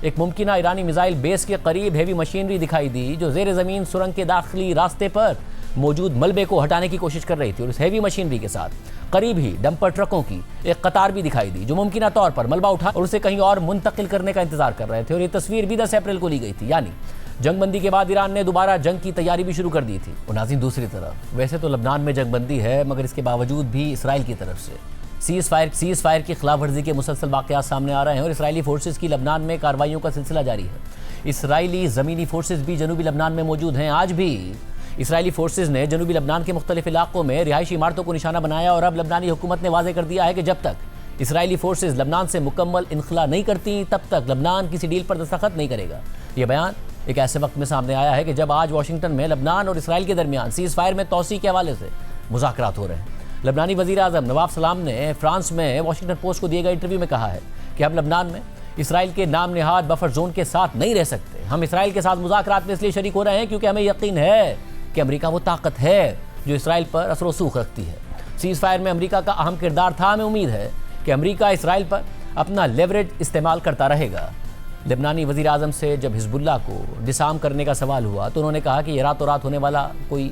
एक मुमकिन ईरानी मिसाइल बेस के करीब हैवी मशीनरी दिखाई दी जो ज़ेर ज़मीन सुरंग के दाखिली रास्ते पर मौजूद मलबे को हटाने की कोशिश कर रही थी। और इस हैवी मशीनरी के साथ करीब ही डंपर ट्रकों की एक कतार भी दिखाई दी जो मुमकिन तौर पर मलबा उठा और उसे कहीं और मुंतकिल करने का इंतजार कर रहे थे। और ये तस्वीर भी 10 अप्रैल को ली गई थी, यानी जंगबंदी के बाद ईरान ने दोबारा जंग की तैयारी भी शुरू कर दी थी। और नाज़रीन, दूसरी तरफ वैसे तो लबनान में जंगबंदी है, मगर इसके बावजूद भी इसराइल की तरफ से सीज़ फायर की खिलाफ वर्जी के मुसलसल वाक़यात सामने आ रहे हैं और इसराइली फोर्सेज की लबनान में कार्रवाइयों का सिलसिला जारी है। इसराइली ज़मीनी फोर्सेज भी जनूबी लबनान में मौजूद हैं। आज भी इसराइली फोर्सेज ने जनूबी लबनान के मुख्तलिफ इलाकों में रिहायशी इमारतों को निशाना बनाया और अब लबनानी हुकूमत ने वाज़ेह कर दिया है कि जब तक इसराइली फोर्सेज लबनान से मुकम्मल इनखला नहीं करती तब तक लबनान किसी डील पर दस्तखत नहीं करेगा। यह बयान एक ऐसे वक्त में सामने आया है कि जब आज वाशिंगटन में लबनान और इसराइल के दरमियान सीज़ फायर में तौसी के हवाले से मुज़ाकरात हो रहे हैं। लबनानी वज़ीर आज़म नवाफ सलाम ने फ्रांस में वाशिंगटन पोस्ट को दिए गए इंटरव्यू में कहा है कि हम लबनान में इसराइल के नाम निहाद बफर जोन के साथ नहीं रह सकते। हम इसराइल के साथ मुज़ाकरात में इसलिए शरीक हो रहे हैं क्योंकि हमें यकीन है कि अमेरिका वो ताकत है जो इसराइल पर असर व सूख रखती है। सीज़ फायर में अमेरिका का अहम किरदार था। हमें उम्मीद है कि अमेरिका इसराइल पर अपना लेवरेज इस्तेमाल करता रहेगा। लबनानी वज़ीर आज़म से जब हिज़्बुल्लाह को डिसार्म करने का सवाल हुआ तो उन्होंने कहा कि यह रातों रात होने वाला कोई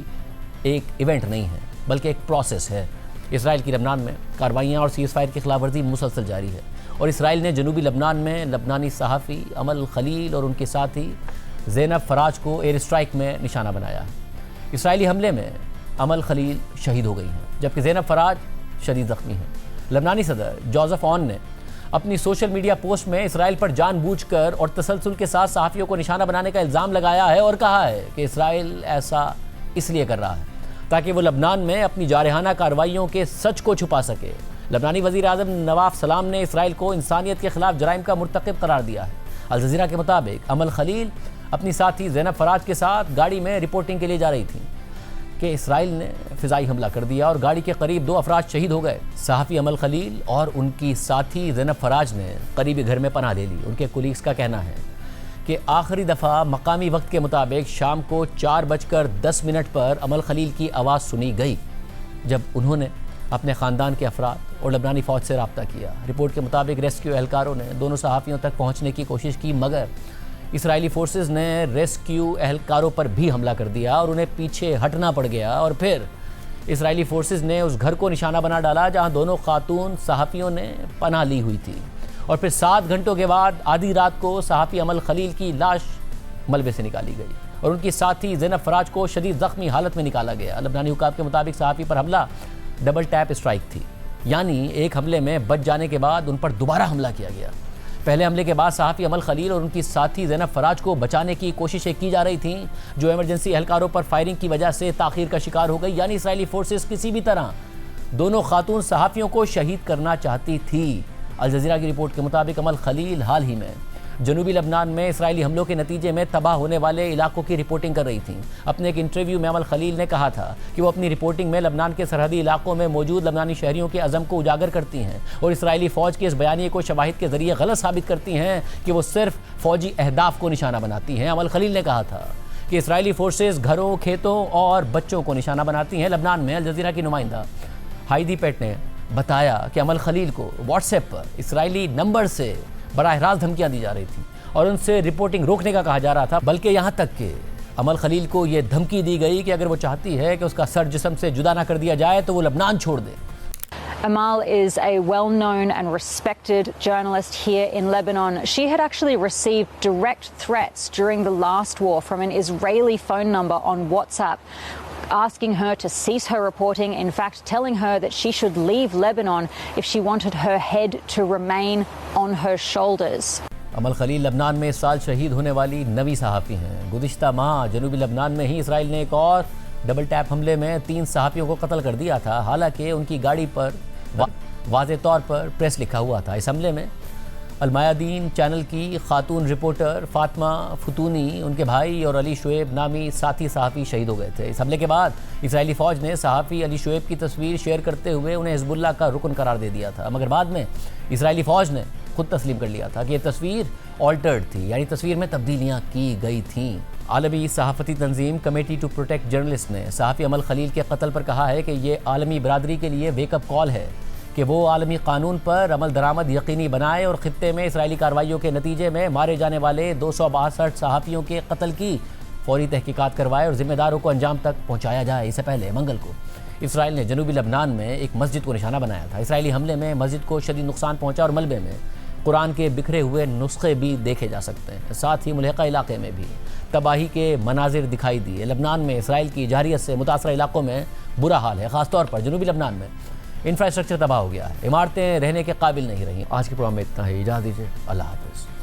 एक इवेंट नहीं है बल्कि एक प्रोसेस है। इसराइल की लबनान में कार्रवाइयाँ और सीज़ फायर की खिलाफ वर्जी मुसलसल जारी है और इसराइल ने जनूबी लबनान में लबनानी सहाफ़ी अमल खलील और उनके साथी ज़ैनब फ़राज को एयर स्ट्राइक में निशाना बनाया। इसराइली हमले में अमल खलील शहीद हो गई हैं जबकि ज़ैनब फ़राज शदीद ज़ख्मी हैं। लबनानी सदर जोसेफ ऑन ने अपनी सोशल मीडिया पोस्ट में इसराइल पर जानबूझकर और तसलसल के साथ सहाफ़ियों को निशाना बनाने का इल्ज़ाम लगाया है और कहा है कि इसराइल ऐसा इसलिए कर रहा है ताकि वो लबनान में अपनी जारहाना कार्रवाइयों के सच को छुपा सके। लबनानी वज़ीर आज़म नवाफ सलाम ने इसराइल को इंसानियत के खिलाफ जराइम का मुर्तकिब करार दिया है। अल जज़ीरा के मुताबिक अमल खलील अपनी साथी ज़ैनब फ़राज के साथ गाड़ी में रिपोर्टिंग के लिए जा रही थी कि इसराइल ने फ़िज़ाई हमला कर दिया और गाड़ी के करीब 2 अफराद शहीद हो गए। सहाफ़ी अमल खलील और उनकी साथी ज़ैनब फ़राज ने करीबी घर में पनाह ले ली। उनके कोलीग्स का कहना है कि आखिरी दफ़ा मकामी वक्त के मुताबिक शाम को 4:10 पर अमल खलील की आवाज़ सुनी गई जब उन्होंने अपने ख़ानदान के अफराद और लबनानी फ़ौज से रब्ता किया। रिपोर्ट के मुताबिक रेस्क्यू एहलकारों ने दोनों सहाफ़ियों तक पहुँचने की कोशिश की मगर इसराइली फोर्सेस ने रेस्क्यू एहलकारों पर भी हमला कर दिया और उन्हें पीछे हटना पड़ गया और फिर इसराइली फोर्सेस ने उस घर को निशाना बना डाला जहां दोनों खातून सहाफ़ियों ने पनाह ली हुई थी। और फिर 7 घंटों के बाद आधी रात को सहाफ़ी अमल खलील की लाश मलबे से निकाली गई और उनकी साथी ज़ैनब फ़राज को शदीद ज़ख्मी हालत में निकाला गया। लबनानी हुकाम के मुताबिक सहाफ़ी पर हमला डबल टैप स्ट्राइक थी, यानी एक हमले में बच जाने के बाद उन पर दोबारा हमला किया गया। पहले हमले के बाद सहाफ़ी अमल खलील और उनकी साथी ज़ैनब फ़राज को बचाने की कोशिशें की जा रही थीं जो इमरजेंसी एहलकारों पर फायरिंग की वजह से ताख़ीर का शिकार हो गई, यानी इसराइली फोर्सेस किसी भी तरह दोनों खातून सहाफ़ियों को शहीद करना चाहती थी। अल जज़ीरा की रिपोर्ट के मुताबिक अमल खलील हाल ही में जनूबी लबनान में इसराइली हमलों के नतीजे में तबाह होने वाले इलाकों की रिपोर्टिंग कर रही थी। अपने एक इंटरव्यू में अमल खलील ने कहा था कि वो अपनी रिपोर्टिंग में लबनान के सरहदी इलाकों में मौजूद लबनानी शहरियों के अज़म को उजागर करती हैं और इसराइली फ़ौज के इस बयानिए को शवाहिद के ज़रिए गलत साबित करती हैं कि वो सिर्फ फ़ौजी अहदाफ को निशाना बनाती हैं। अमल खलील ने कहा था कि इसराइली फोर्सेस घरों, खेतों और बच्चों को निशाना बनाती हैं। लबनान में अल जज़ीरा की नुमाइंदा हाइदी पेट ने बताया कि अमल खलील को व्हाट्सएप पर इसराइली नंबर से बराह रास्त धमकियां दी जा रही थी और उनसे रिपोर्टिंग रोकने का कहा जा रहा था, बल्कि यहाँ तक कि अमल खलील को ये धमकी दी गई कि अगर वो चाहती है कि उसका सर जिस्म से जुदा ना कर दिया जाए तो वो लबनान छोड़ दे। Amal is a well-known and respected journalist here in Lebanon. She had actually received direct threats during the last war from an Israeli phone number on WhatsApp, asking her to cease her reporting, in fact telling her that she should leave Lebanon if she wanted her head to remain on her shoulders. अमल खलील लबनान में इस साल शहीद होने वाली नवी सहाफ़ी हैं। गुज़िश्ता माह जनूबी लबनान में ही इसराइल ने एक और डबल टैप हमले में 3 सहाफ़ियों को कत्ल कर दिया था। हालांकि उनकी गाड़ी पर वाज़े तौर पर प्रेस लिखा हुआ था। इस हमले में अलमायादीन चैनल की खातून रिपोर्टर फातिमा फतूनी, उनके भाई और अली शुएब नामी साथी सहाफ़ी शहीद हो गए थे। इस हमले के बाद इजरायली फ़ौज ने सहाफ़ी अली शुएब की तस्वीर शेयर करते हुए उन्हें हिज़्बुल्लाह का रुकन करार दे दिया था, मगर बाद में इजरायली फ़ौज ने खुद तस्लीम कर लिया था कि ये तस्वीर ऑल्टर्ड थी, यानी तस्वीर में तब्दीलियाँ की गई थीं। आलमी सहाफ़ती तंजीम कमेटी टू प्रोटेक्ट जर्नलिस्ट ने सहाफ़ी अमल खलील के कत्ल पर कहा है कि ये आलमी बरादरी के लिए वेकअप कॉल है कि वो आलमी कानून पर अमल दरामद यकीनी बनाए और ख़ित्ते में इसराइली कार्रवाइयों के नतीजे में मारे जाने वाले 262 सहाफ़ियों के कत्ल की फौरी तहकीकात करवाए और ज़िम्मेदारों को अंजाम तक पहुँचाया जाए। इससे पहले मंगल को इसराइल ने जनूबी लबनान में एक मस्जिद को निशाना बनाया था। इसराइली हमले में मस्जिद को शदीद नुकसान पहुँचा और मलबे में कुरान के बिखरे हुए नुस्खे भी देखे जा सकते हैं। साथ ही मुल्हिका इलाके में भी तबाही के मनाजिर दिखाई दिए। लबनान में इसराइल की जारियत से मुतासरा इलाकों में बुरा हाल है, ख़ासतौर पर जनूबी लबनान में इंफ्रास्ट्रक्चर तबाह हो गया है, इमारतें रहने के काबिल नहीं रहीं। आज के प्रोग्राम में इतना ही, इजाज़त दीजिए, अल्लाह हाफ़िज़।